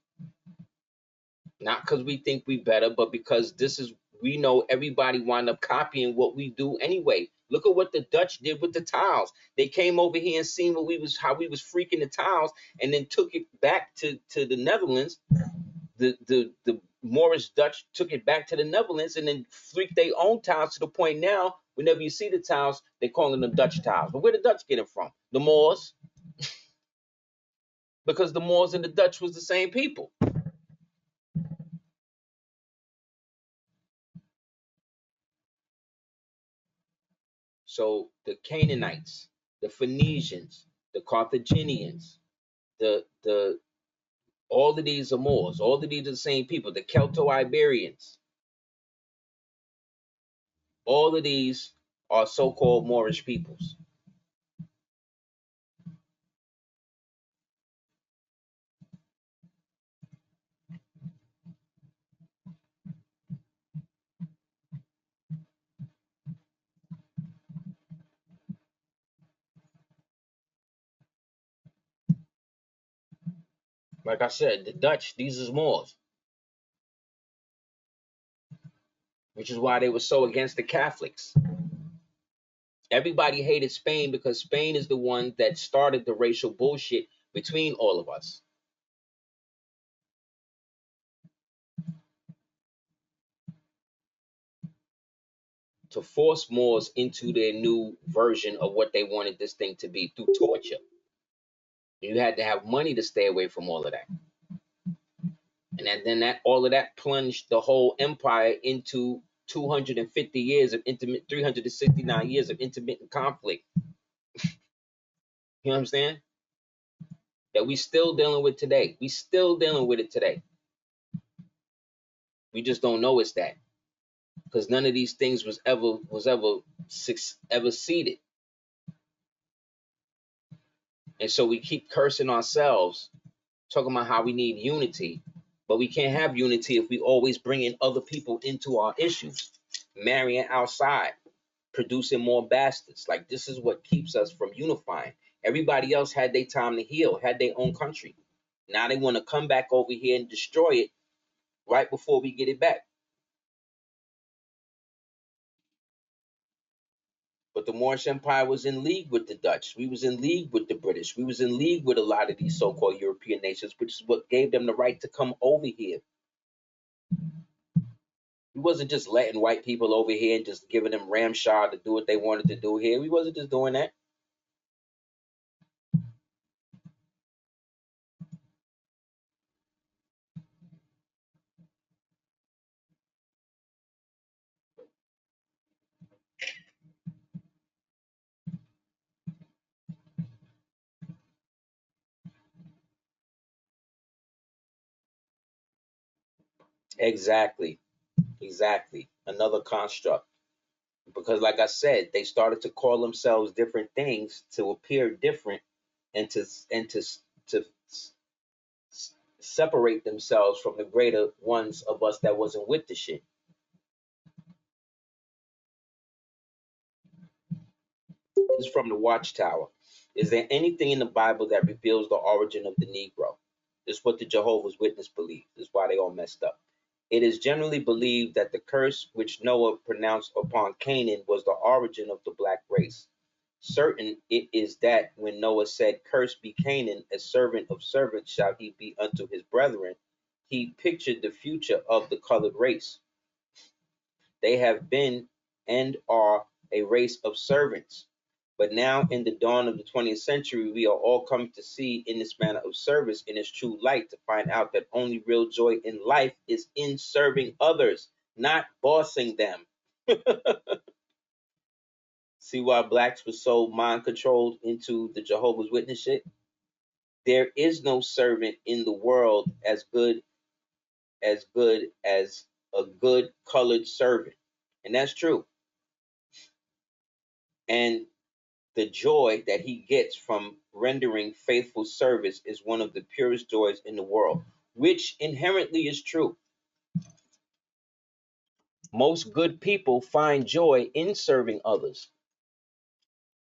Not because we think we better, but because we know everybody wind up copying what we do anyway. Look at what the Dutch did with the tiles. They came over here and seen how we was freaking the tiles, and then took it back to the Netherlands. The Moorish Dutch took it back to the Netherlands and then freaked their own tiles to the point now, whenever you see the tiles, they calling them Dutch tiles. But where the Dutch get it from? The Moors. Because the Moors and the Dutch was the same people. So the Canaanites, the Phoenicians, the Carthaginians, all of these are Moors. All of these are the same people. The Celto-Iberians. All of these are so-called Moorish peoples. Like I said, the Dutch, these is Moors. Which is why they were so against the Catholics. Everybody hated Spain because Spain is the one that started the racial bullshit between all of us. To force Moors into their new version of what they wanted this thing to be through torture. You had to have money to stay away from all of that. And then all of that plunged the whole empire into 250 years of 369 years of intermittent conflict. You know what I'm saying? That we still dealing with today. We still dealing with it today. We just don't know it's that. Because none of these things was ever seeded. And so we keep cursing ourselves, talking about how we need unity, but we can't have unity if we always bring in other people into our issues, marrying outside, producing more bastards. Like, this is what keeps us from unifying. Everybody else had their time to heal, had their own country. Now they want to come back over here and destroy it right before we get it back. But the Moorish Empire was in league with the Dutch. We was in league with the British. We was in league with a lot of these so-called European nations, which is what gave them the right to come over here. We wasn't just letting white people over here and just giving them ramshod to do what they wanted to do here. We wasn't just doing that. Exactly. Exactly. Another construct. Because like I said, they started to call themselves different things to appear different and to separate themselves from the greater ones of us that wasn't with the shit. This is from the Watchtower. Is there anything in the Bible that reveals the origin of the Negro? This is what the Jehovah's Witness believe. This is why they all messed up. It is generally believed that the curse which Noah pronounced upon Canaan was the origin of the black race. Certain it is that when Noah said, "Cursed be Canaan, a servant of servants shall he be unto his brethren," he pictured the future of the colored race. They have been and are a race of servants. But now, in the dawn of the 20th century, we are all coming to see in this manner of service in its true light, to find out that only real joy in life is in serving others, not bossing them. See why blacks were so mind controlled into the Jehovah's Witness shit? There is no servant in the world as good as a good colored servant. And that's true. And the joy that he gets from rendering faithful service is one of the purest joys in the world, which inherently is true. Most good people find joy in serving others,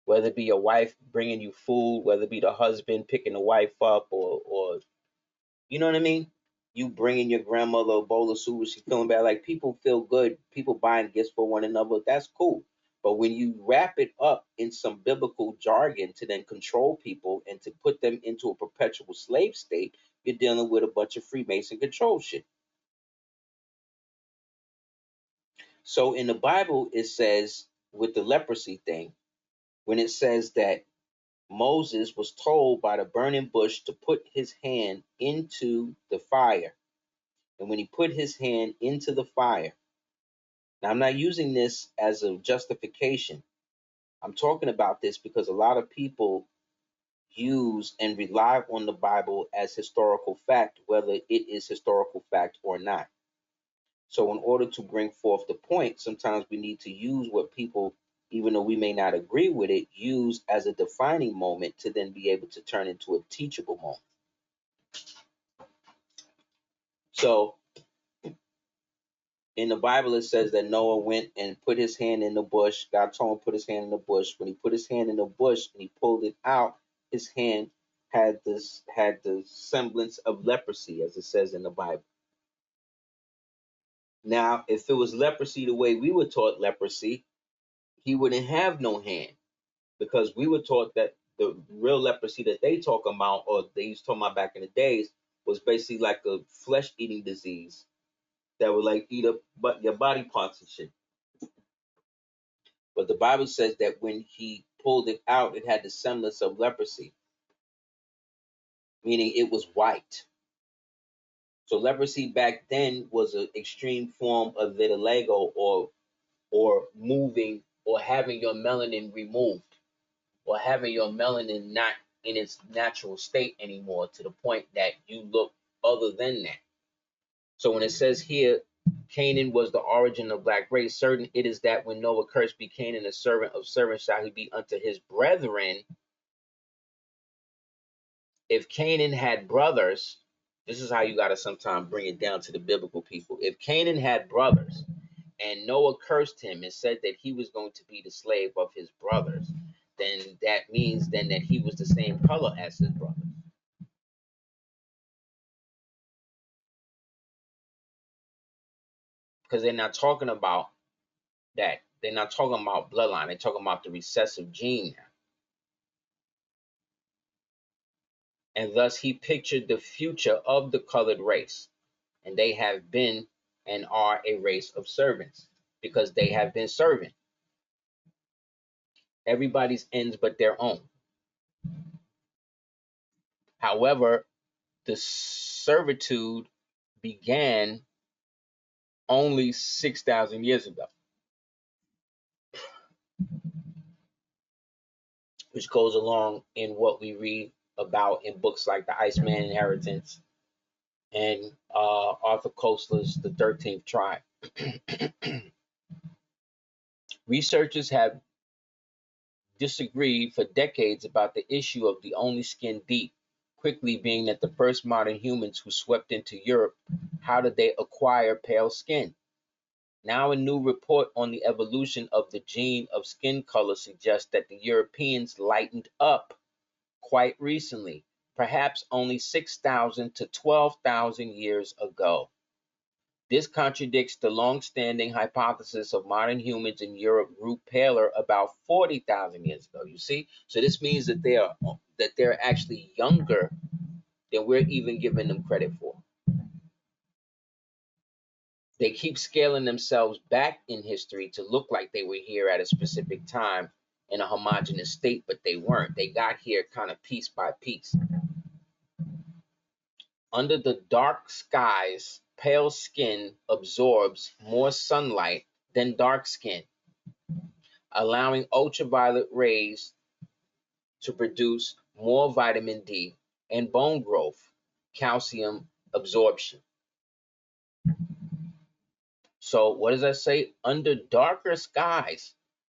whether it be a wife bringing you food, whether it be the husband picking the wife up, or you know what I mean? You bringing your grandmother a bowl of soup when she's feeling bad. Like, people feel good. People buying gifts for one another. That's cool. But when you wrap it up in some biblical jargon to then control people and to put them into a perpetual slave state, you're dealing with a bunch of Freemason control shit. So in the Bible, it says with the leprosy thing, when it says that Moses was told by the burning bush to put his hand into the fire. And when he put his hand into the fire, now I'm not using this as a justification. I'm talking about this because a lot of people use and rely on the Bible as historical fact, whether it is historical fact or not. So in order to bring forth the point, sometimes we need to use what people, even though we may not agree with it, use as a defining moment to then be able to turn into a teachable moment. So in the Bible, it says that Noah went and put his hand in the bush. God told him to put his hand in the bush. When he put his hand in the bush and he pulled it out, his hand had the semblance of leprosy, as it says in the Bible. Now, if it was leprosy the way we were taught leprosy, he wouldn't have no hand, because we were taught that the real leprosy that they talk about, or they used to talk about back in the days, was basically like a flesh-eating disease that would like eat up your body parts and shit. But the Bible says that when he pulled it out, it had the semblance of leprosy, meaning it was white. So leprosy back then was an extreme form of vitiligo, or moving, or having your melanin removed, or having your melanin not in its natural state anymore, to the point that you look other than that. So when it says here, Canaan was the origin of black race, certain it is that when Noah cursed be Canaan, a servant of servants shall he be unto his brethren. if Canaan had brothers, this is how you got to sometimes bring it down to the biblical people. If Canaan had brothers and Noah cursed him and said that he was going to be the slave of his brothers, then that means then that he was the same color as his brothers. Because they're not talking about that. They're not talking about bloodline. They're talking about the recessive gene now. And thus he pictured the future of the colored race. And they have been and are a race of servants because they have been serving. Everybody's ends but their own. However, the servitude began only 6,000 years ago, which goes along in what we read about in books like The Iceman Inheritance and Arthur Koestler's The 13th Tribe. Researchers have disagreed for decades about the issue of the only skin deep, quickly being that the first modern humans who swept into Europe, how did they acquire pale skin? Now a new report on the evolution of the gene of skin color suggests that the Europeans lightened up quite recently, perhaps only 6,000 to 12,000 years ago. This contradicts the long-standing hypothesis of modern humans in Europe grew paler about 40,000 years ago. You see, so this means that they're actually younger than we're even giving them credit for. They keep scaling themselves back in history to look like they were here at a specific time in a homogeneous state, but they weren't. They got here kind of piece by piece. Under the dark skies, pale skin absorbs more sunlight than dark skin, allowing ultraviolet rays to produce more vitamin D and bone growth, calcium absorption. So what does that say? Under darker skies,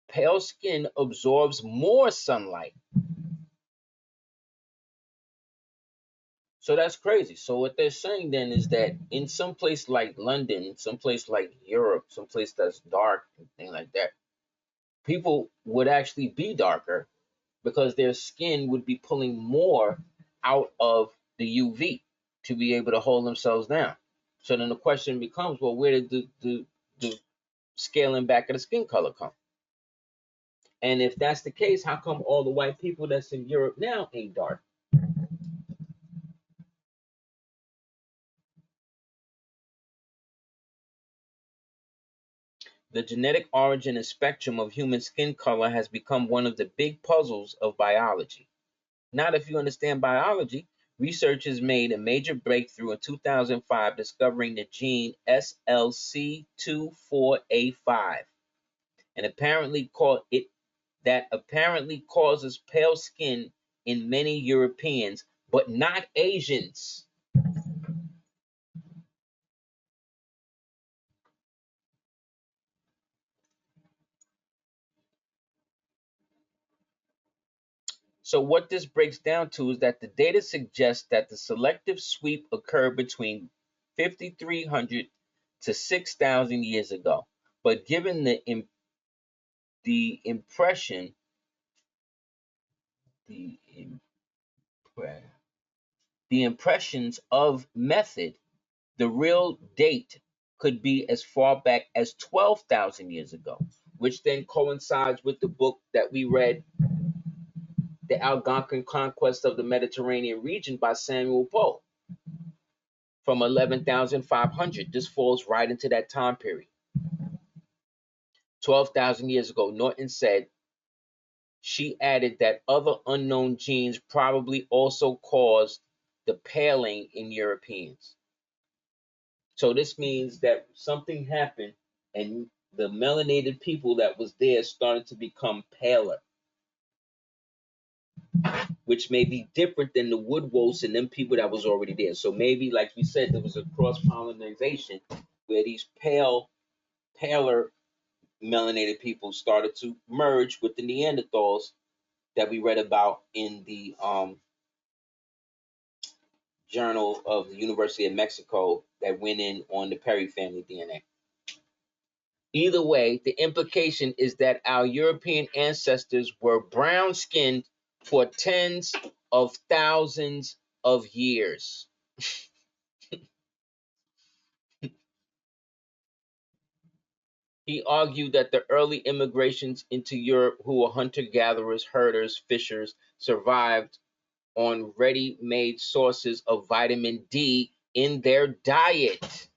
pale skin absorbs more sunlight. So that's crazy. So what they're saying then is that in some place like London, some place like Europe, some place that's dark and things like that, people would actually be darker because their skin would be pulling more out of the UV to be able to hold themselves down. So then the question becomes, well, where did the scaling back of the skin color come? And if that's the case, how come all the white people that's in Europe now ain't dark? The genetic origin and spectrum of human skin color has become one of the big puzzles of biology. Not if you understand biology. Researchers made a major breakthrough in 2005 discovering the gene SLC24A5 and apparently causes pale skin in many Europeans, but not Asians. So what this breaks down to is that the data suggests that the selective sweep occurred between 5,300 to 6,000 years ago. But given the impressions of method, the real date could be as far back as 12,000 years ago, which then coincides with the book that we read, The Algonquin Conquest of the Mediterranean Region by Samuel Poe from 11,500. This falls right into that time period. 12,000 years ago, Norton said, she added that other unknown genes probably also caused the paling in Europeans. So this means that something happened and the melanated people that was there started to become paler, which may be different than the wood wolves and them people that was already there. So maybe, like we said, there was a cross-pollination where these paler melanated people started to merge with the Neanderthals that we read about in the journal of the University of Mexico that went in on the Perry family DNA. Either way, the implication is that our European ancestors were brown-skinned for tens of thousands of years. He argued that the early immigrations into Europe, who were hunter-gatherers, herders, fishers, survived on ready-made sources of vitamin D in their diet.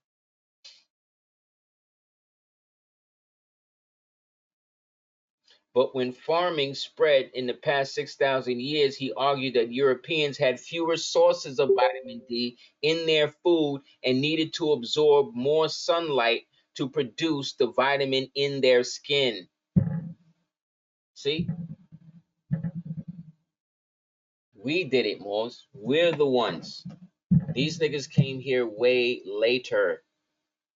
But when farming spread in the past 6,000 years, he argued that Europeans had fewer sources of vitamin D in their food and needed to absorb more sunlight to produce the vitamin in their skin. See? We did it, Moors. We're the ones. These niggas came here way later.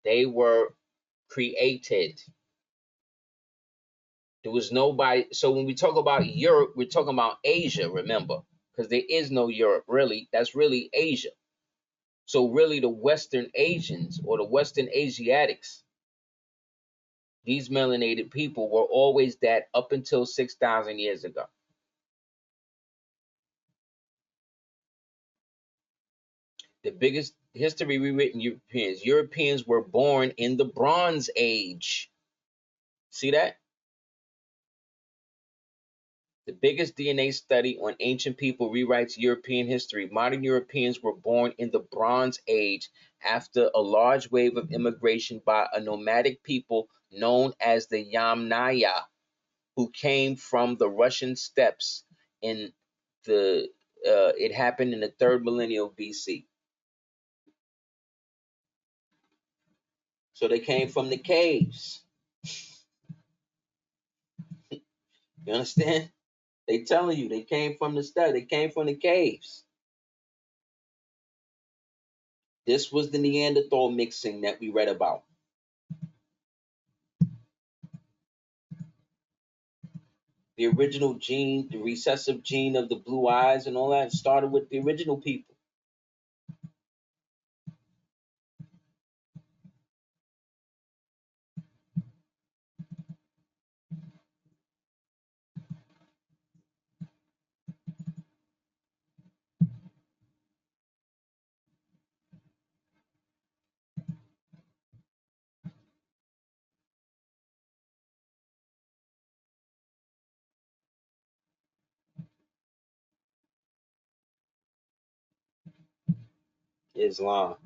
They were created. There was nobody. So when we talk about Europe, we're talking about Asia, remember? Because there is no Europe, really. That's really Asia. So really the Western Asians or the Western Asiatics, these melanated people were always that up until 6,000 years ago. The biggest history rewritten Europeans. Europeans were born in the Bronze Age. See that? The biggest DNA study on ancient people rewrites European history. Modern Europeans were born in the Bronze Age after a large wave of immigration by a nomadic people known as the Yamnaya, who came from the Russian steppes in the it happened in the 3rd millennium BC. So they came from the caves. You understand? They telling you they came from the steppe, they came from the caves. This was the Neanderthal mixing that we read about. The original gene, the recessive gene of the blue eyes and all that started with the original people. Islam.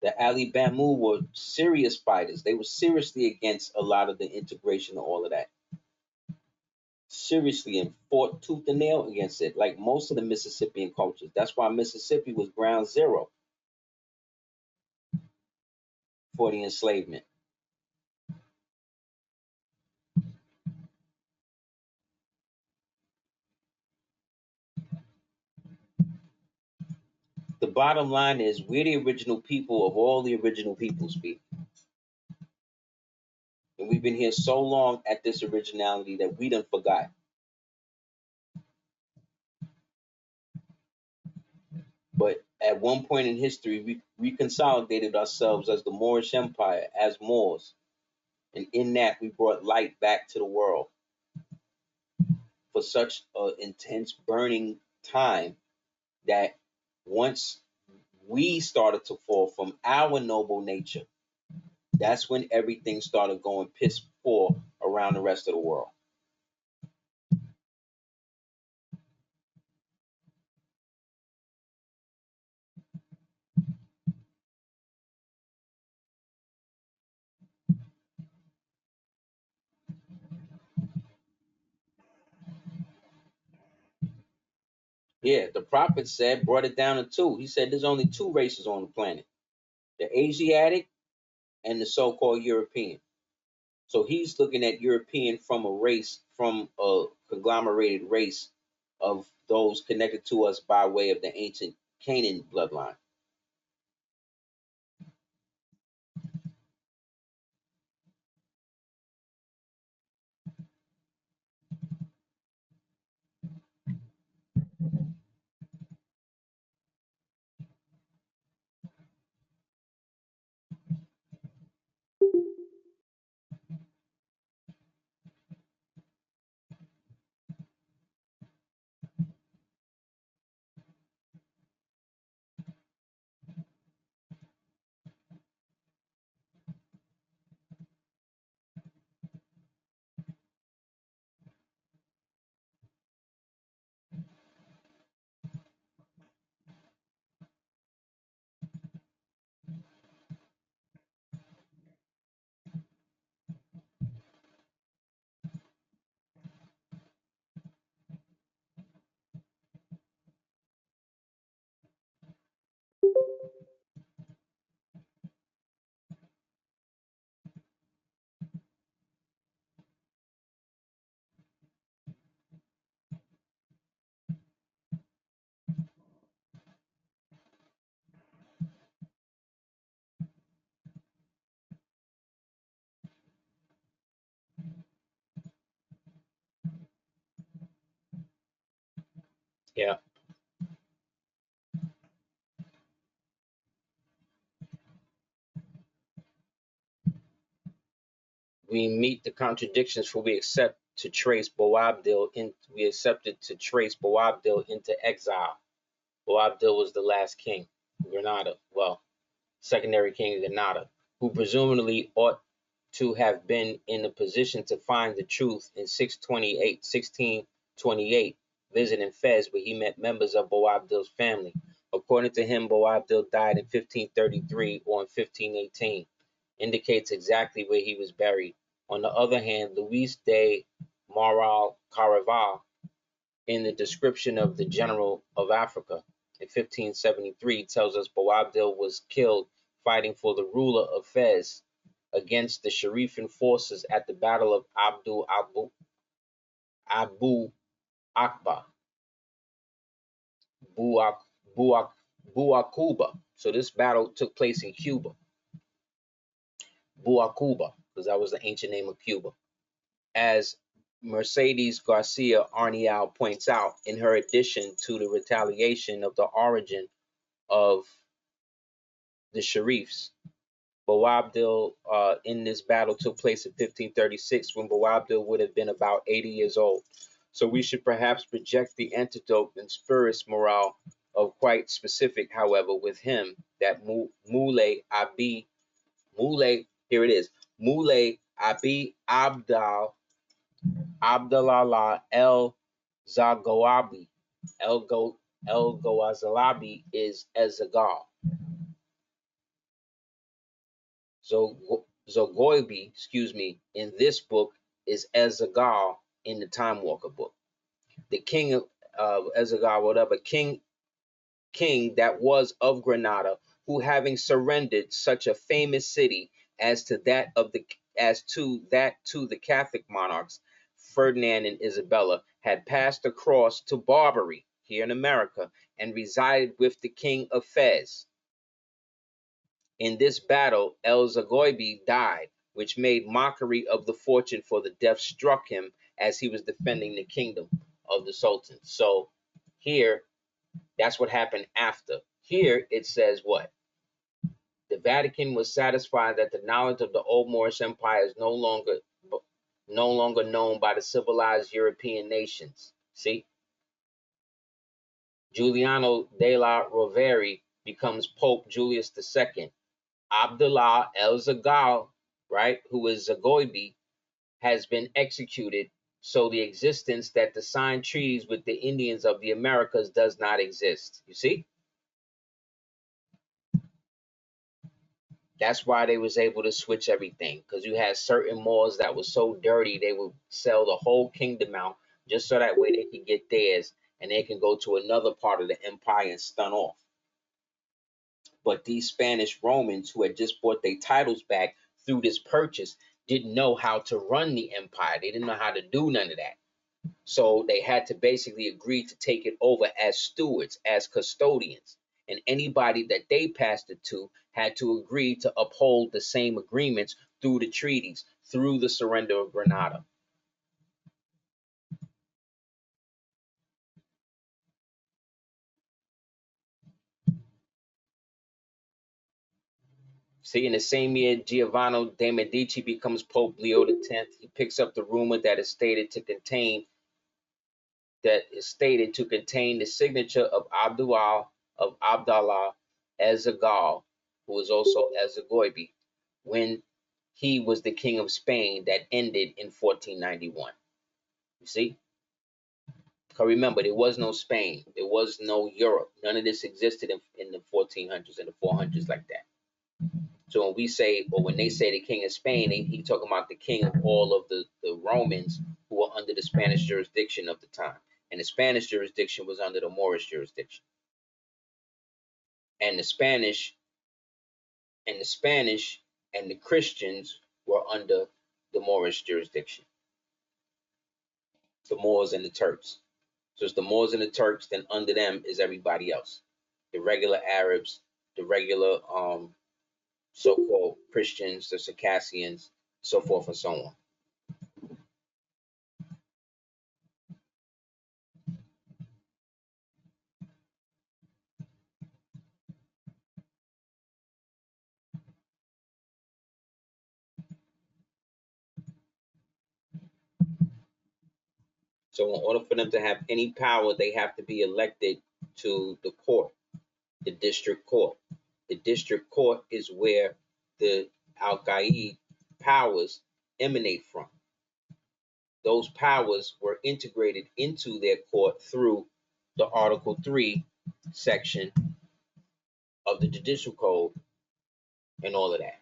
The Ali Bamu were serious fighters. They were seriously against a lot of the integration of all of that. Seriously, and fought tooth and nail against it, like most of the Mississippian cultures. That's why Mississippi was ground zero for the enslavement. The bottom line is we're the original people of all the original peoples, people. And we've been here so long at this originality that we done forgot. But at one point in history, we consolidated ourselves as the Moorish Empire, as Moors. And in that, we brought light back to the world for such an intense burning time that once we started to fall from our noble nature, that's when everything started going piss poor around the rest of the world. Yeah, the prophet said, brought it down to two. He said there's only two races on the planet, the Asiatic and the so-called European. So he's looking at European from a race, from a conglomerated race of those connected to us by way of the ancient Canaan bloodline. Yeah. We meet the contradictions, for we accept to trace Boabdil in. We accepted to trace Boabdil into exile. Boabdil was the last king of Granada. Well, secondary king of Granada, who presumably ought to have been in a position to find the truth in 1628, visiting Fez, where he met members of Boabdil's family. According to him, Boabdil died in 1533 or in 1518, indicates exactly where he was buried. On the other hand, Luis de Moral Caraval, in the description of the general of Africa in 1573, tells us Boabdil was killed fighting for the ruler of Fez against the Sharifan forces at the Battle of Abu Akba, Buakuba. So this battle took place in Cuba, Buakuba, because that was the ancient name of Cuba. As Mercedes Garcia Arnial points out in her addition to the retaliation of the origin of the Sharifs, Boabdil in this battle took place in 1536 when Boabdil would have been about 80 years old. So we should perhaps project the antidote and spurious morale of quite specific, however, with him that Moulay, here it is, Moulay Abi Abdallah El Zagoabi, El Goazalabi is Ezagal. Zogoibi, in this book is Ezagal in the Time Walker book. The king of Ezagal, whatever, king that was of Granada, who having surrendered such a famous city as to the Catholic monarchs, Ferdinand and Isabella, had passed across to Barbary here in America and resided with the king of Fez. In this battle, El Zagoibi died, which made mockery of the fortune, for the death struck him as he was defending the kingdom of the Sultan. So here, that's what happened after. Here it says what? The Vatican was satisfied that the knowledge of the old Moorish Empire is no longer known by the civilized European nations. See? Giuliano della Rovere becomes Pope Julius II. Abdullah El Zagal, right, who is Zagoibi, has been executed. So the existence that the signed treaties with the Indians of the Americas does not exist. You see? That's why they was able to switch everything, because you had certain Moors that was so dirty they would sell the whole kingdom out just so that way they could get theirs and they can go to another part of the empire and stun off. But these Spanish Romans who had just bought their titles back through this purchase didn't know how to run the empire. They didn't know how to do none of that. So they had to basically agree to take it over as stewards, as custodians. And anybody that they passed it to had to agree to uphold the same agreements through the treaties, through the surrender of Granada. See, in the same year, Giovanni de' Medici becomes Pope Leo X. He picks up the rumor that is stated to contain the signature of Abdallah Ezagal, who was also Ezagoibi, when he was the king of Spain, that ended in 1491. You see? Because remember, there was no Spain. There was no Europe. None of this existed in the 1400s and the 400s like that. So when we say, or when they say the king of Spain, he talking about the king of all of the Romans who were under the Spanish jurisdiction of the time. And the Spanish jurisdiction was under the Moorish jurisdiction. And the Spanish and the Christians were under the Moorish jurisdiction. The Moors and the Turks. So it's the Moors and the Turks, then under them is everybody else. The regular Arabs, the regular so-called Christians, the Circassians, so forth and so on. So in order for them to have any power, they have to be elected to the court, the district court. The district court is where the al-qāḍī powers emanate from. Those powers were integrated into their court through the Article 3 section of the judicial code and all of that,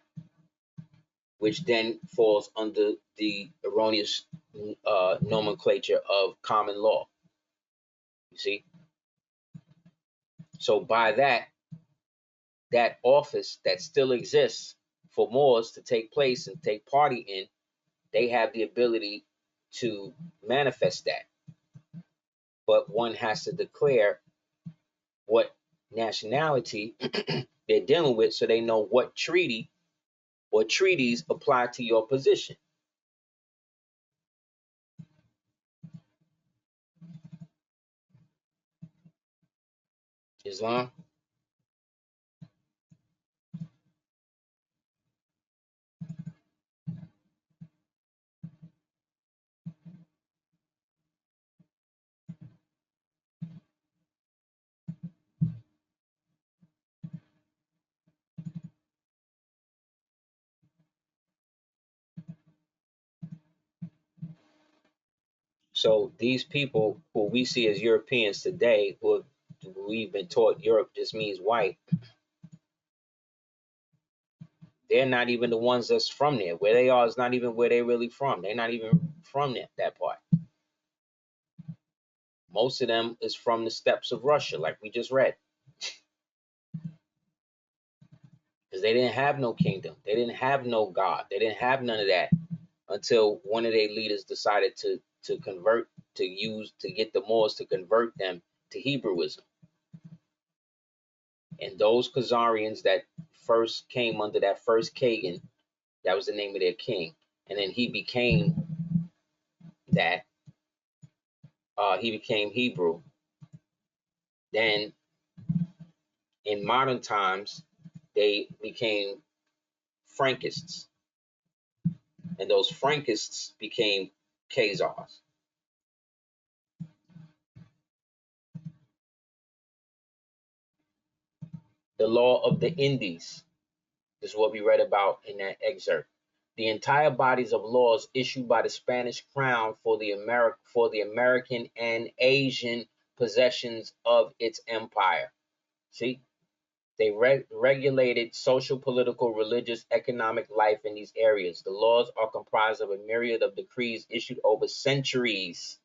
which then falls under the erroneous nomenclature of common law. You see? So by that office that still exists for Moors to take place and take party in, they have the ability to manifest that. But one has to declare what nationality they're dealing with so they know what treaty or treaties apply to your position. Islam? So these people who we see as Europeans today, who we've been taught Europe just means white, they're not even the ones that's from there. Where they are is not even where they're really from. They're not even from that part. Most of them is from the steppes of Russia, like we just read. Because they didn't have no kingdom. They didn't have no God. They didn't have none of that until one of their leaders decided to convert, to get the Moors to convert them to Hebrewism. And those Khazarians that first came under that first Kagan, that was the name of their king. And then he became that. He became Hebrew. Then in modern times, they became Frankists. And those Frankists became Khazars. The law of the Indies is what we read about in that excerpt. The entire bodies of laws issued by the Spanish crown for the American and Asian possessions of its empire. See, they regulated social, political, religious, economic life in these areas. The laws are comprised of a myriad of decrees issued over centuries.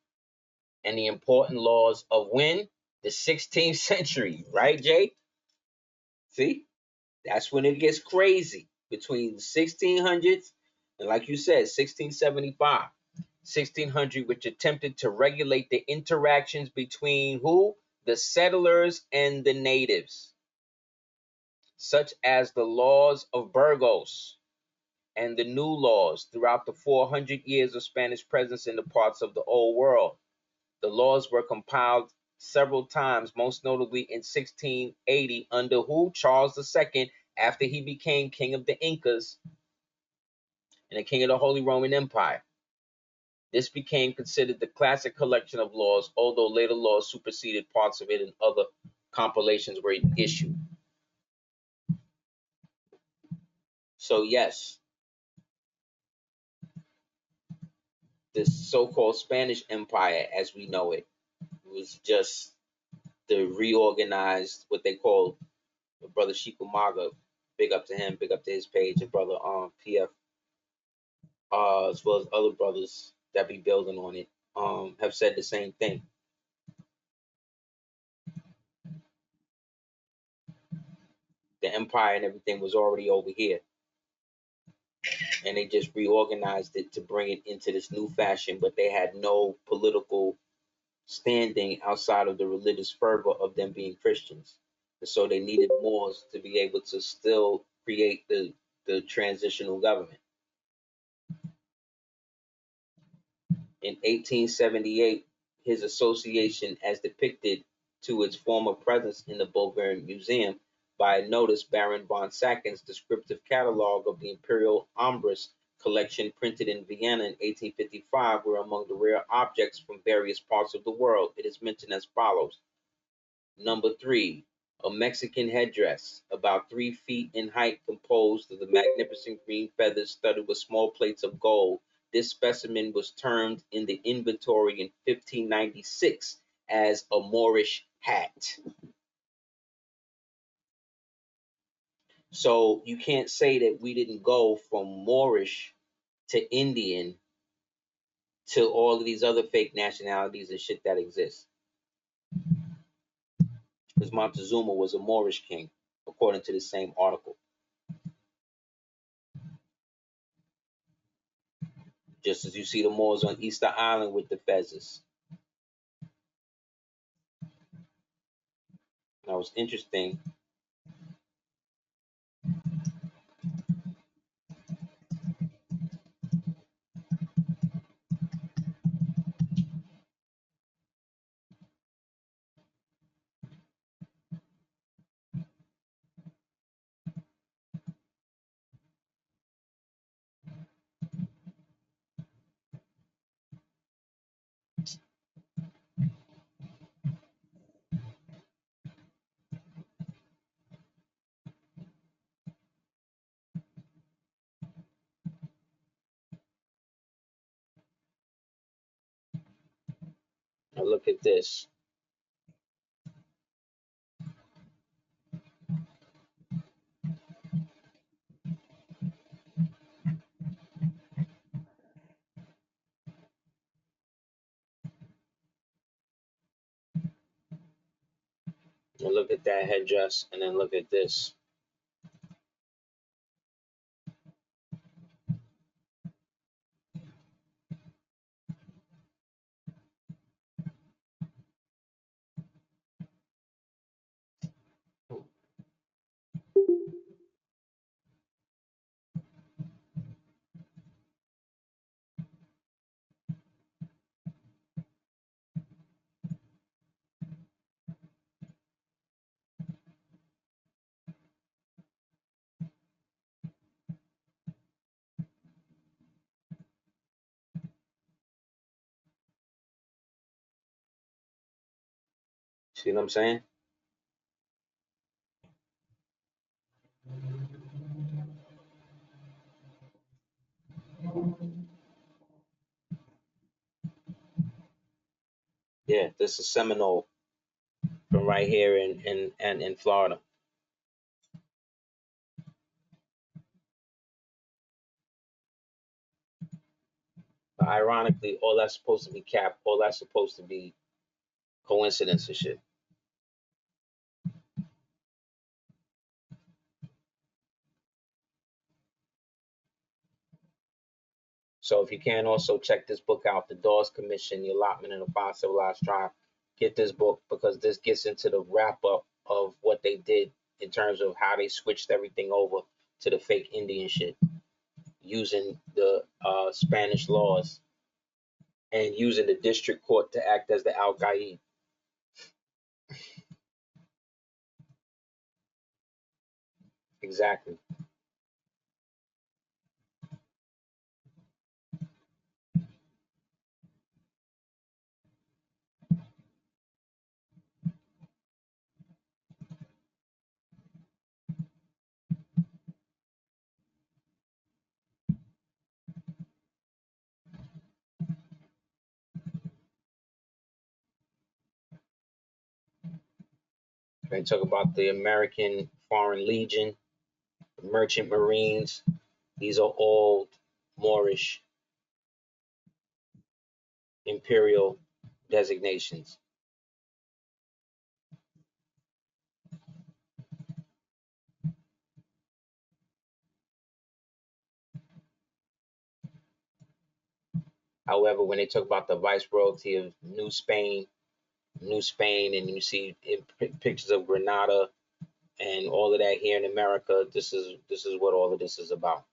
And the important laws of when? The 16th century, right, Jay? See, that's when it gets crazy between the 1600s and, like you said, 1675, 1600, which attempted to regulate the interactions between who? The settlers and the natives, such as the laws of Burgos and the new laws throughout the 400 years of Spanish presence in the parts of the old world. The laws were compiled several times, most notably in 1680 under who? Charles II, after he became king of the Incas and the king of the Holy Roman Empire. This became considered the classic collection of laws, although later laws superseded parts of it and other compilations were issued. So yes, this so-called Spanish Empire, as we know it, was just the reorganized, what they call, brother Shikumaga, big up to him, big up to his page, and brother PF, as well as other brothers that be building on it, have said the same thing. The empire and everything was already over here, and they just reorganized it to bring it into this new fashion, but they had no political standing outside of the religious fervor of them being Christians. And so they needed Moors to be able to still create the transitional government. In 1878, his association, as depicted to its former presence in the Bulgarian Museum by a notice Baron von Sacken's descriptive catalog of the imperial ombrus, collection printed in Vienna in 1855 were among the rare objects from various parts of the world. It is mentioned as follows. Number 3, a Mexican headdress, about 3 feet in height, composed of the magnificent green feathers studded with small plates of gold. This specimen was termed in the inventory in 1596 as a Moorish hat. So you can't say that we didn't go from Moorish to Indian to all of these other fake nationalities and shit that exists. Because Montezuma was a Moorish king, according to the same article. Just as you see the Moors on Easter Island with the fezzes. That was interesting. Now look at this. Now look at that headdress, and then look at this. See what I'm saying? Yeah, this is Seminole from right here in Florida. But ironically, all that's supposed to be cap, all that's supposed to be coincidence and shit. So if you can, also check this book out, The Dawes Commission, The Allotment in a Five Civilized Tribe. Get this book because this gets into the wrap up of what they did in terms of how they switched everything over to the fake Indian shit, using the Spanish laws and using the district court to act as the al-qāḍī. Exactly. They talk about the American Foreign Legion, Merchant Marines. These are all Moorish imperial designations. However, when they talk about the viceroyalty of New Spain, and you see pictures of Granada and all of that here in America, this is what all of this is about.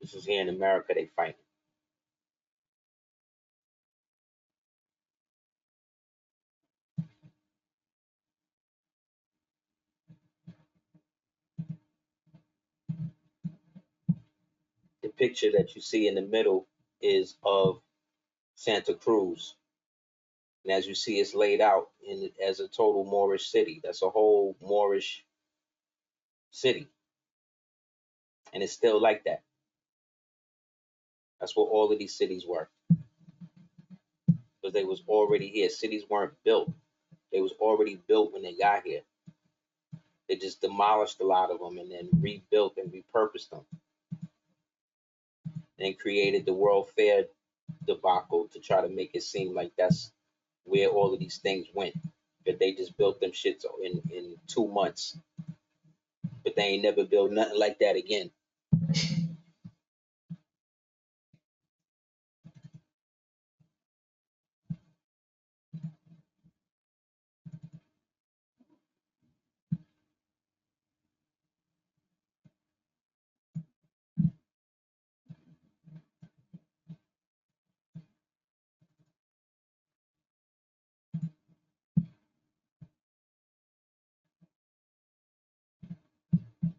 This is here in America they fight. The picture that you see in the middle is of Santa Cruz. And as you see, it's laid out as a total Moorish city. That's a whole Moorish city. And it's still like that. That's what all of these cities were. Because they was already here. Cities weren't built. They was already built when they got here. They just demolished a lot of them and then rebuilt and repurposed them. And created the World Fair debacle to try to make it seem like that's where all of these things went. That they just built them shits in 2 months. But they ain't never built nothing like that again.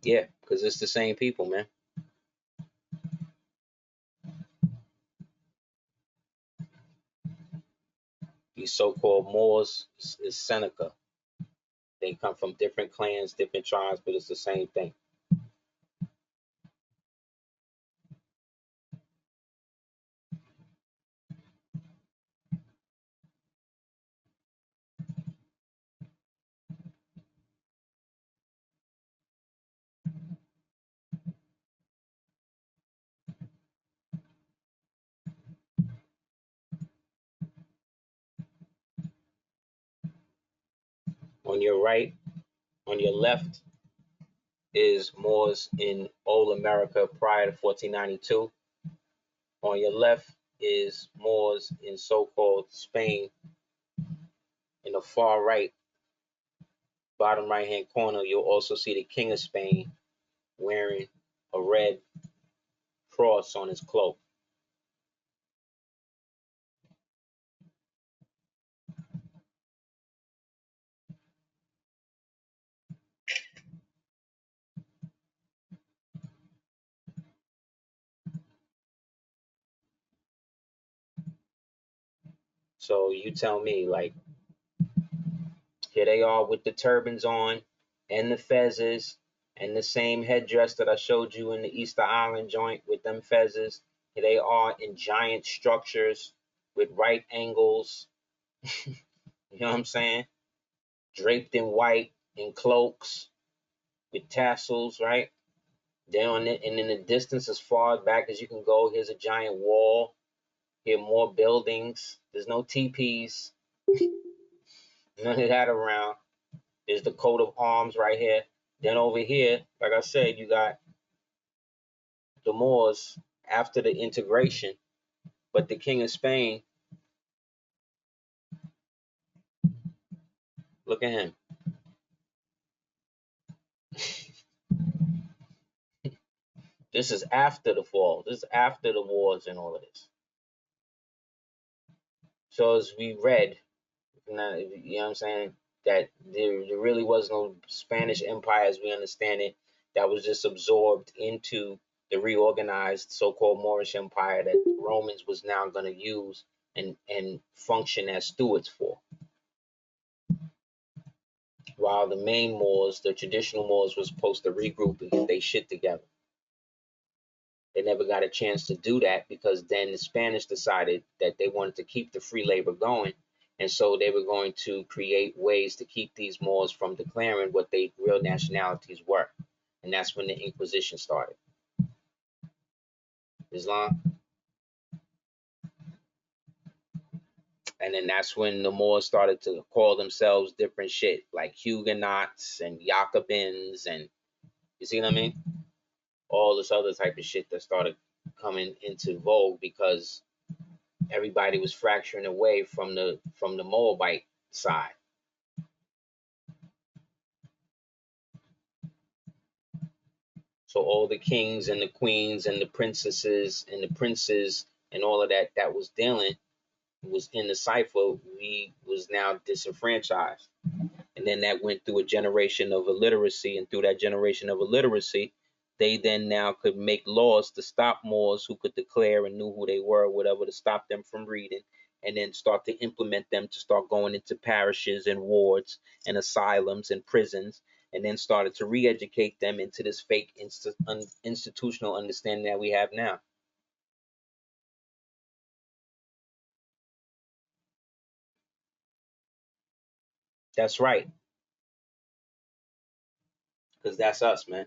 Yeah, because it's the same people, man. These so-called Moors is Seneca. They come from different clans, different tribes, but it's the same thing. On your right, on your left is Moors in old America prior to 1492. On your left is Moors in so-called Spain. In the far right, bottom right-hand corner, you'll also see the King of Spain wearing a red cross on his cloak. So you tell me, like, here they are with the turbans on and the fezzes and the same headdress that I showed you in the Easter Island joint with them fezzes. Here they are in giant structures with right angles. You know what I'm saying? Draped in white in cloaks with tassels, right? Then on it, and in the distance, as far back as you can go, here's a giant wall. Here, more buildings. There's no teepees. None of that around. There's the coat of arms right here. Then over here, like I said, you got the Moors after the integration. But the King of Spain, look at him. This is after the fall. This is after the wars and all of this. So as we read, you know what I'm saying, that there really was no Spanish Empire as we understand it. That was just absorbed into the reorganized so-called Moorish Empire that the Romans was now going to use and function as stewards for. While the main Moors, the traditional Moors, was supposed to regroup and get their shit together. They never got a chance to do that because then the Spanish decided that they wanted to keep the free labor going. And so they were going to create ways to keep these Moors from declaring what their real nationalities were. And that's when the Inquisition started. Islam. And then that's when the Moors started to call themselves different shit, like Huguenots and Jacobins, and you see what I mean? All this other type of shit that started coming into vogue because everybody was fracturing away from the Moabite side. So all the kings and the queens and the princesses and the princes and all of that that was dealing was in the cipher, we was now disenfranchised. And then that went through a generation of illiteracy, and through that generation of illiteracy, they then now could make laws to stop Moors who could declare and knew who they were, whatever, to stop them from reading, and then start to implement them to start going into parishes and wards and asylums and prisons, and then started to re-educate them into this fake institutional understanding that we have now. That's right, because that's us, man.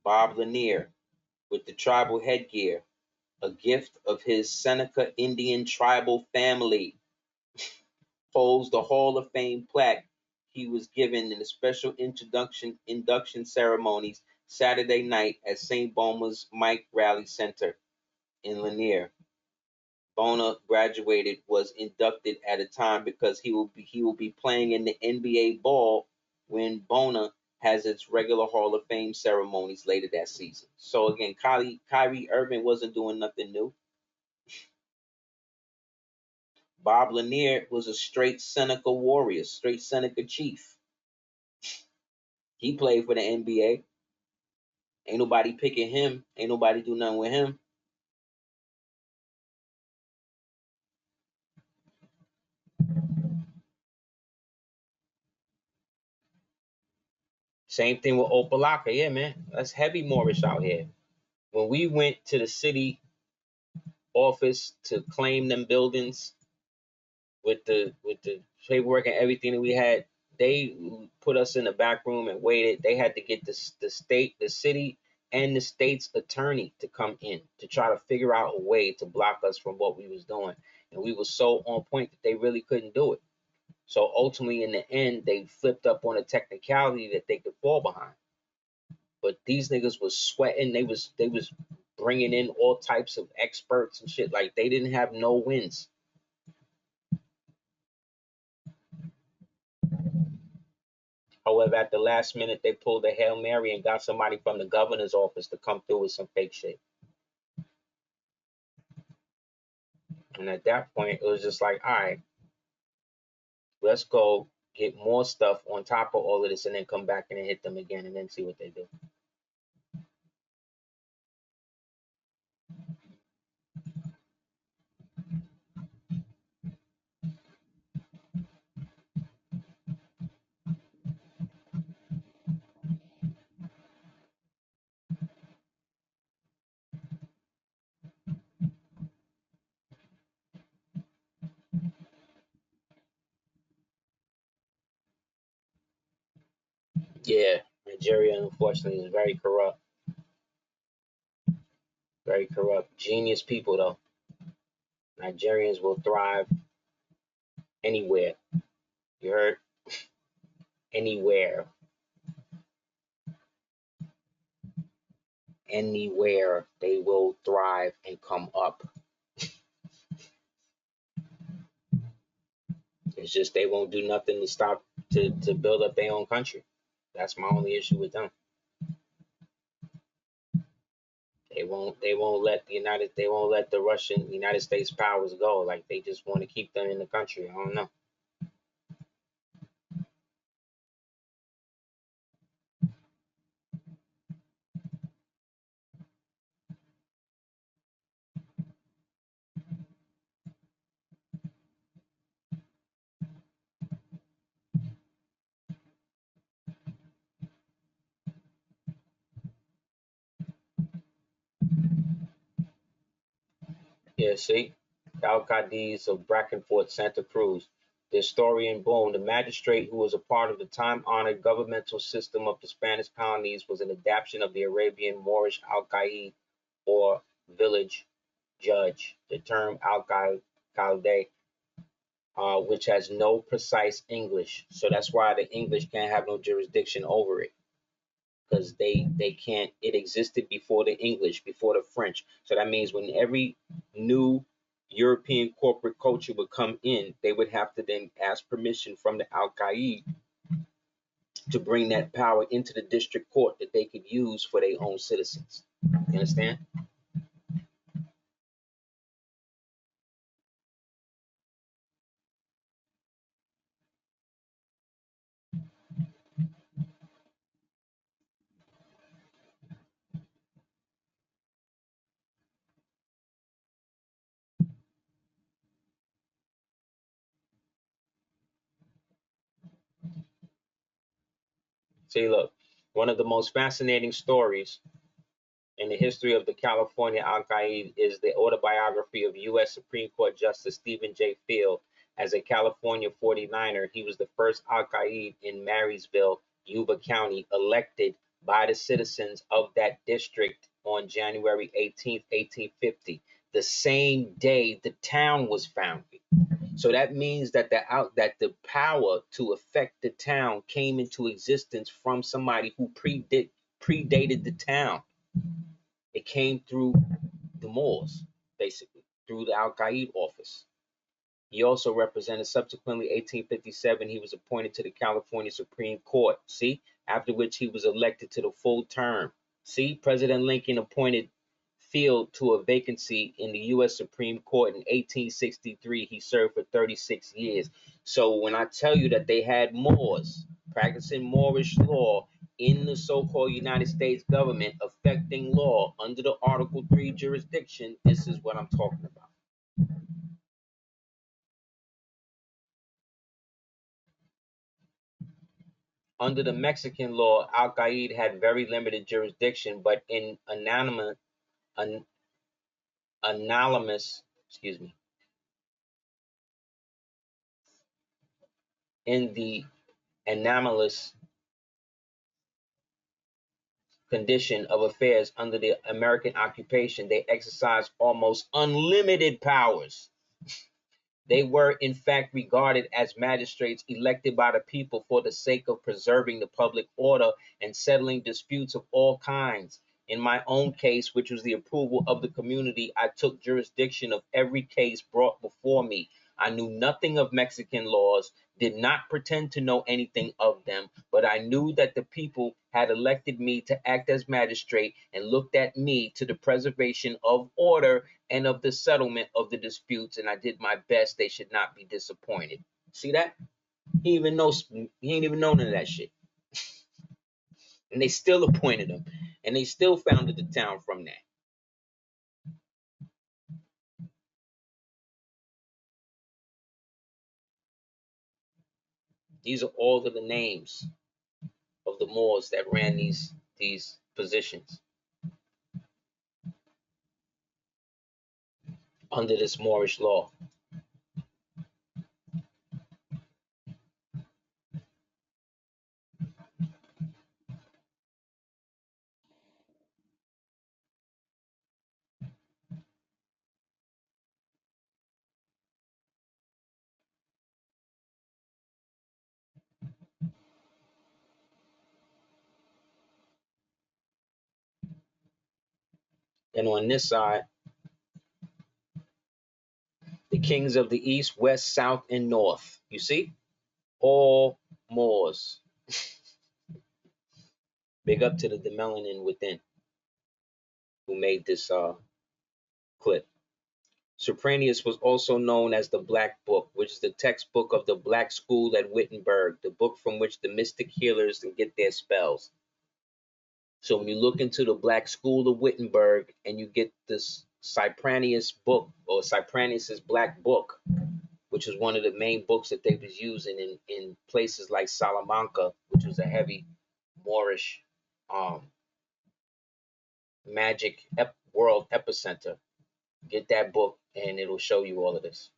Bob Lanier with the tribal headgear, a gift of his Seneca Indian tribal family, holds the Hall of Fame plaque he was given in the special induction ceremonies Saturday night at St. Boma's Mike Rally Center in Lanier. Bona graduated, was inducted at a time because he will be playing in the NBA ball when Bona has its regular Hall of Fame ceremonies later that season. So again, Kyrie Irving wasn't doing nothing new. Bob Lanier was a straight Seneca warrior, straight Seneca chief. He played for the NBA. Ain't nobody picking him. Ain't nobody do nothing with him. Same thing with Opalaka. Yeah, man. That's heavy Moorish out here. When we went to the city office to claim them buildings with the paperwork and everything that we had, they put us in the back room and waited. They had to get the city and the state's attorney to come in to try to figure out a way to block us from what we was doing. And we were so on point that they really couldn't do it. So ultimately, in the end, they flipped up on a technicality that they could fall behind. But these niggas was sweating. They was bringing in all types of experts and shit. Like, they didn't have no wins. However, at the last minute, they pulled a Hail Mary and got somebody from the governor's office to come through with some fake shit. And at that point, it was just like, all right, let's go get more stuff on top of all of this and then come back and then hit them again and then see what they do. Yeah, Nigeria, unfortunately, is very corrupt. Very corrupt. Genius people, though. Nigerians will thrive anywhere. You heard? Anywhere. Anywhere they will thrive and come up. It's just they won't do nothing to stop to build up their own country. That's my only issue with them. They won't let the United States powers go. Like, they just want to keep them in the country. I don't know. Yeah, see? The Alcaldes of Branciforte-Santa Cruz. The historian Boone, the magistrate who was a part of the time-honored governmental system of the Spanish colonies, was an adaptation of the Arabian Moorish al-qāḍī, or village judge. The term al-qāḍī, which has no precise English. So that's why the English can't have no jurisdiction over it. Because they can't, it existed before the English, before the French. So that means when every new European corporate culture would come in, they would have to then ask permission from the al-qāḍī to bring that power into the district court that they could use for their own citizens. You understand? See, look, one of the most fascinating stories in the history of the California Alcalde is the autobiography of U.S. Supreme Court Justice Stephen J. Field. As a California 49er, he was the first alcalde in Marysville, Yuba County, elected by the citizens of that district on January 18th, 1850, the same day the town was founded. So that means that the power to affect the town came into existence from somebody who predated the town. It came through the Moors, basically, through the alcalde office. He also represented subsequently 1857. He was appointed to the California Supreme Court. See, after which he was elected to the full term. See, President Lincoln appointed Field to a vacancy in the U.S. Supreme Court in 1863. He served for 36 years. So when I tell you that they had Moors practicing Moorish law in the so-called United States government affecting law under the Article 3 jurisdiction, this is what I'm talking about. Under the Mexican law, alcalde had very limited jurisdiction, but in in the anomalous condition of affairs under the American occupation, they exercised almost unlimited powers. They were, in fact, regarded as magistrates elected by the people for the sake of preserving the public order and settling disputes of all kinds. In my own case, which was the approval of the community, I took jurisdiction of every case brought before me. I knew nothing of Mexican laws, did not pretend to know anything of them, but I knew that the people had elected me to act as magistrate and looked at me to the preservation of order and of the settlement of the disputes, and I did my best. They should not be disappointed. See that? He ain't even know none of that shit. And they still appointed him, and they still founded the town from that. These are all of the names of the Moors that ran these positions under this Moorish law. And on this side, the kings of the east, west, south, and north. You see? All Moors. Big up to the demelanin within who made this clip. Sopranius was also known as the Black Book, which is the textbook of the Black School at Wittenberg, the book from which the mystic healers get their spells. So when you look into the Black School of Wittenberg and you get this Sopranius book, or Sopranius's Black Book, which is one of the main books that they was using in places like Salamanca, which was a heavy Moorish magic world epicenter. Get that book and it'll show you all of this.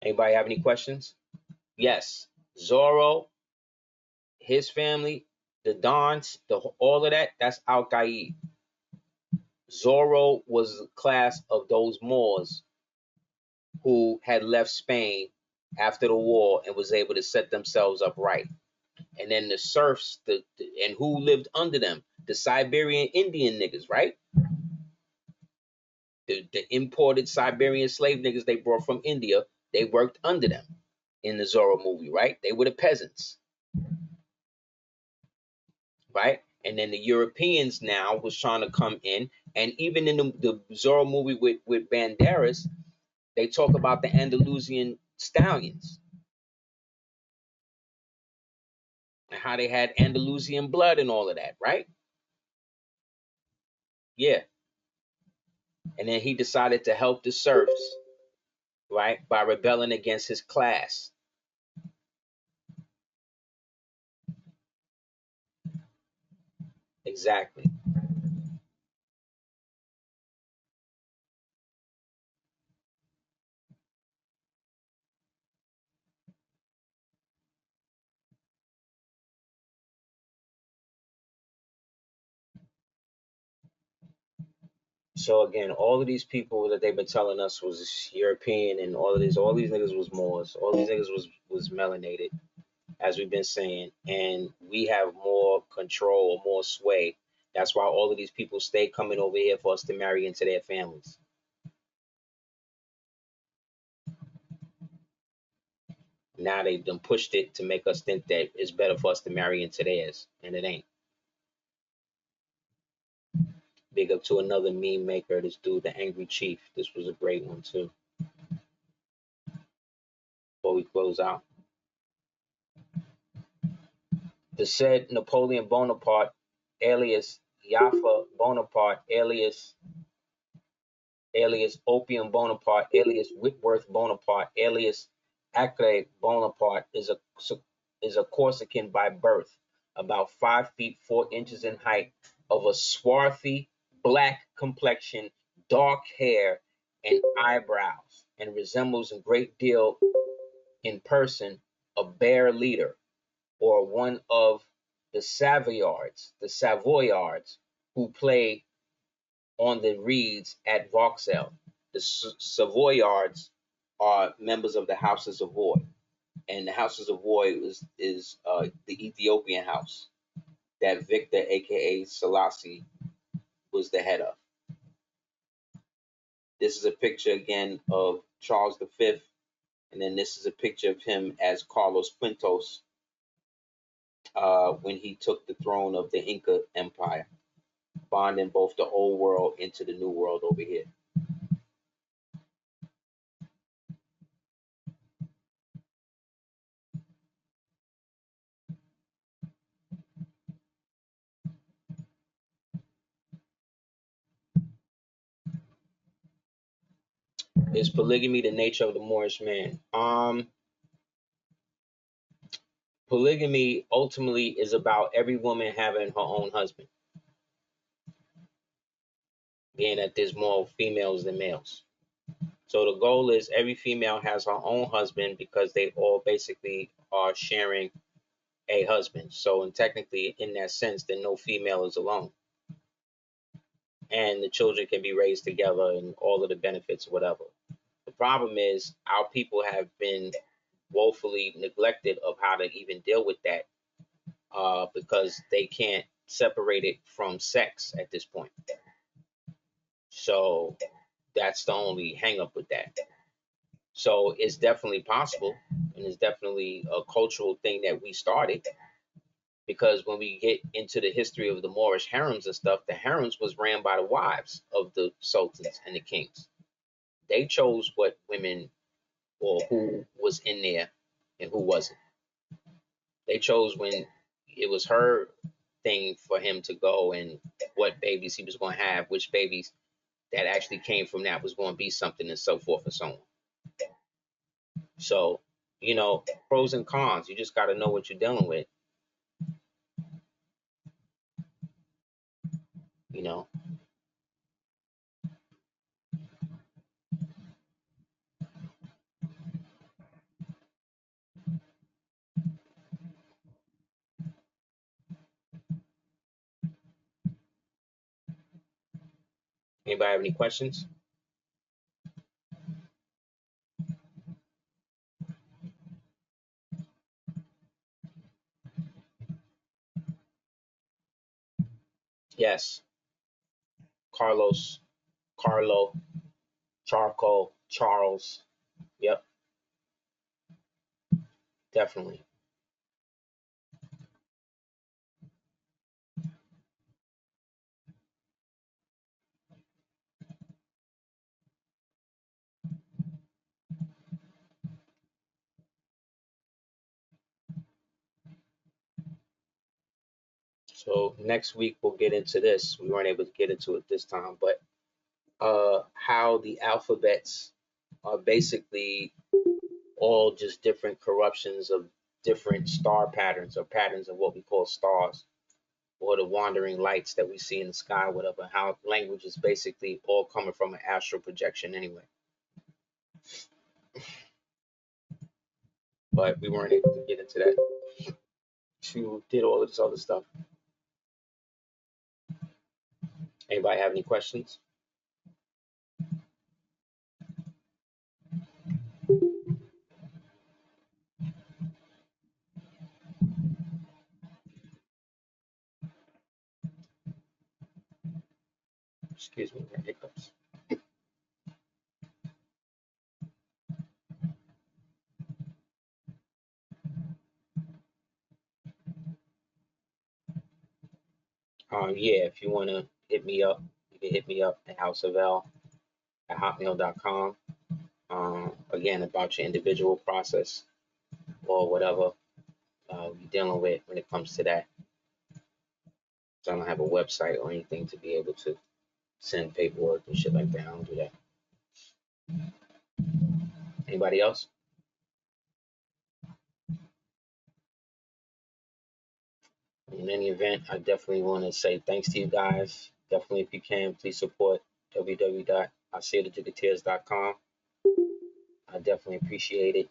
Anybody have any questions? Yes. Zorro, his family, the Dons, all of that, that's Alcalde. Zorro was a class of those Moors who had left Spain after the war and was able to set themselves up right. And then the serfs, and who lived under them? The Siberian Indian niggas, right? The imported Siberian slave niggas they brought from India, they worked under them in the Zorro movie, right? They were the peasants, right? And then the Europeans now was trying to come in, and even in the Zorro movie with Banderas, they talk about the Andalusian stallions and how they had Andalusian blood and all of that, right? Yeah. And then he decided to help the serfs, right, by rebelling against his class. Exactly. So again, all of these people that they've been telling us was European, and all these niggas was Moors, all these niggas was melanated, as we've been saying, and we have more control, more sway. That's why all of these people stay coming over here for us to marry into their families. Now they've done pushed it to make us think that it's better for us to marry into theirs, and it ain't. Big up to another meme maker, this dude, the Angry Chief. This was a great one too. Before we close out, the said Napoleon Bonaparte, alias Jaffa Bonaparte, alias Opium Bonaparte, alias Whitworth Bonaparte, alias Acre Bonaparte, is a Corsican by birth, about 5 feet 4 inches in height, of a swarthy black complexion, dark hair, and eyebrows, and resembles a great deal in person a bear leader, or one of the Savoyards, who play on the reeds at Vauxhall. The Savoyards are members of the House of Savoy, and the House of Savoy is the Ethiopian house that Victor, aka Selassie, was the head of. This is a picture again of Charles V, and then this is a picture of him as Carlos Quintos when he took the throne of the Inca Empire, bonding both the old world into the new world over here. Is polygamy the nature of the Moorish man? Polygamy ultimately is about every woman having her own husband, being that there's more females than males. So the goal is every female has her own husband because they all basically are sharing a husband. So, and technically, in that sense, then no female is alone. And the children can be raised together and all of the benefits, whatever. The problem is our people have been woefully neglected of how to even deal with that because they can't separate it from sex at this point. So that's the only hang up with that. So it's definitely possible, and it's definitely a cultural thing that we started, because when we get into the history of the Moorish harems and stuff, the harems was ran by the wives of the sultans and the kings. They chose what women or who was in there and who wasn't. They chose when it was her thing for him to go and what babies he was going to have, which babies that actually came from that was going to be something, and so forth and so on. So, pros and cons. You just got to know what you're dealing with. Anybody have any questions? Yes. Carlos Carlo, Charcoal, Charles. Yep, definitely. So next week we'll get into this. We weren't able to get into it this time, but how the alphabets are basically all just different corruptions of different star patterns or patterns of what we call stars or the wandering lights that we see in the sky, whatever. How language is basically all coming from an astral projection anyway. But we weren't able to get into that. She did all of this other stuff. Anybody have any questions? Excuse me, hiccups. Yeah, if you want to hit me up, you can hit me up at houseofl@hotmail.com. Again, about your individual process or whatever you're dealing with when it comes to that. So I don't have a website or anything to be able to send paperwork and shit like that. I don't do that. Anybody else? In any event, I definitely want to say thanks to you guys. Definitely, if you can, please support www.Aseer.com. I definitely appreciate it.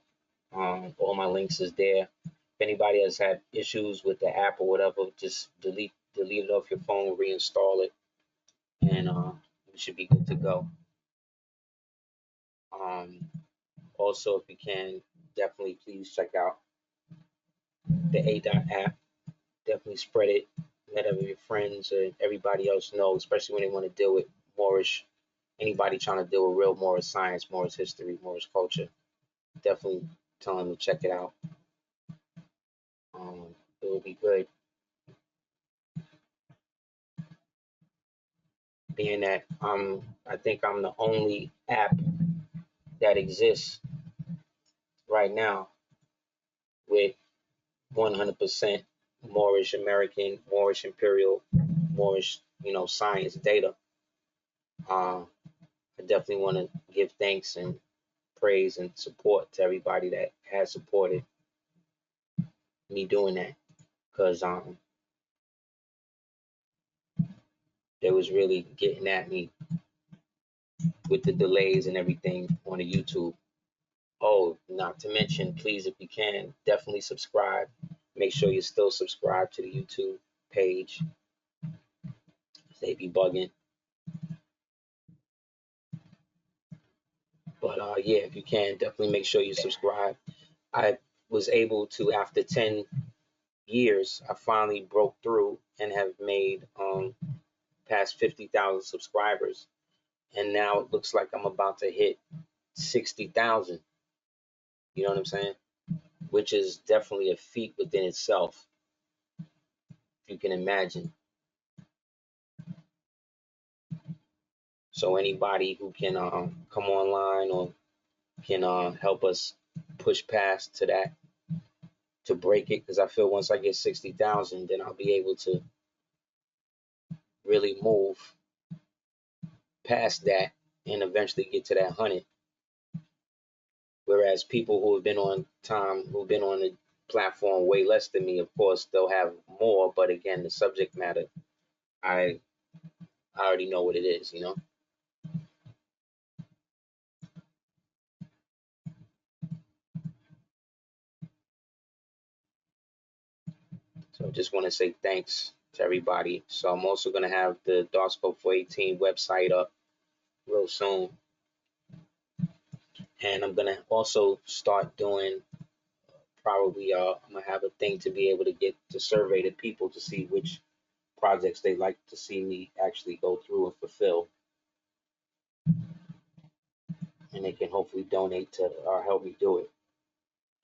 All my links is there. If anybody has had issues with the app or whatever, just delete it off your phone, reinstall it, and you should be good to go. Also, if you can, definitely please check out the ADOT app. Definitely spread it. Let your friends or everybody else know, especially when they want to deal with Moorish, anybody trying to deal with real Moorish science, Moorish history, Moorish culture. Definitely tell them to check it out. It will be good. Being that I think I'm the only app that exists right now with 100% Moorish American, Moorish Imperial, Moorish, science data. I definitely want to give thanks and praise and support to everybody that has supported me doing that, because they was really getting at me with the delays and everything on the YouTube. Oh, not to mention, please, if you can, definitely subscribe. Make sure you're still subscribed to the YouTube page. They be bugging. But yeah, if you can, definitely make sure you subscribe. I was able to, after 10 years, I finally broke through and have made past 50,000 subscribers. And now it looks like I'm about to hit 60,000. You know what I'm saying? Which is definitely a feat within itself, if you can imagine. So anybody who can come online or can help us push past to that, to break it, because I feel once I get 60,000, then I'll be able to really move past that and eventually get to that 100. Whereas people who have been on the platform way less than me, of course, they'll have more. But again, the subject matter, I already know what it is, So I just want to say thanks to everybody. So I'm also going to have the Dark Scope 418 website up real soon. And I'm going to also start doing probably, I'm going to have a thing to be able to get to survey the people to see which projects they like to see me actually go through and fulfill. and they can hopefully donate to or help me do it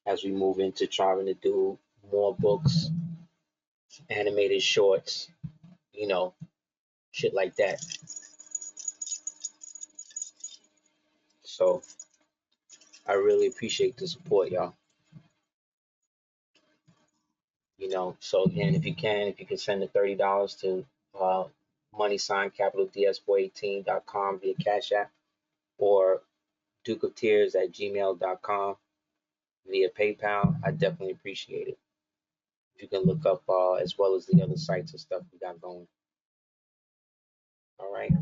as we move into trying to do more books, animated shorts, you know, shit like that. So I really appreciate the support, y'all. You know, so again, if you can send the $30 to money_capital DS418.com via Cash App, or dukeoftears@gmail.com via PayPal, I definitely appreciate it. You can look up as well as the other sites and stuff we got going. All right.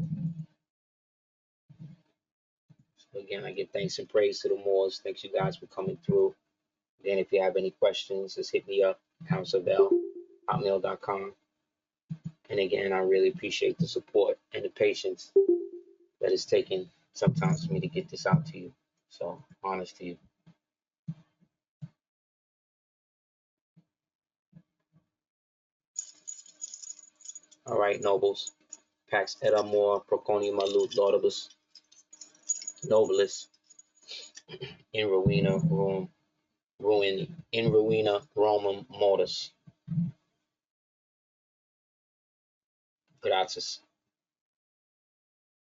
So again, I give thanks and praise to the Moors. Thanks you guys for coming through. Again, if you have any questions, just hit me up, houseofl@hotmail.com. And again, I really appreciate the support and the patience that it's taken sometimes for me to get this out to you. So, honest to you. All right, nobles. Pax et amor, proconi malut laudibus, nobilis, in ruina Romum mortis. Gracias.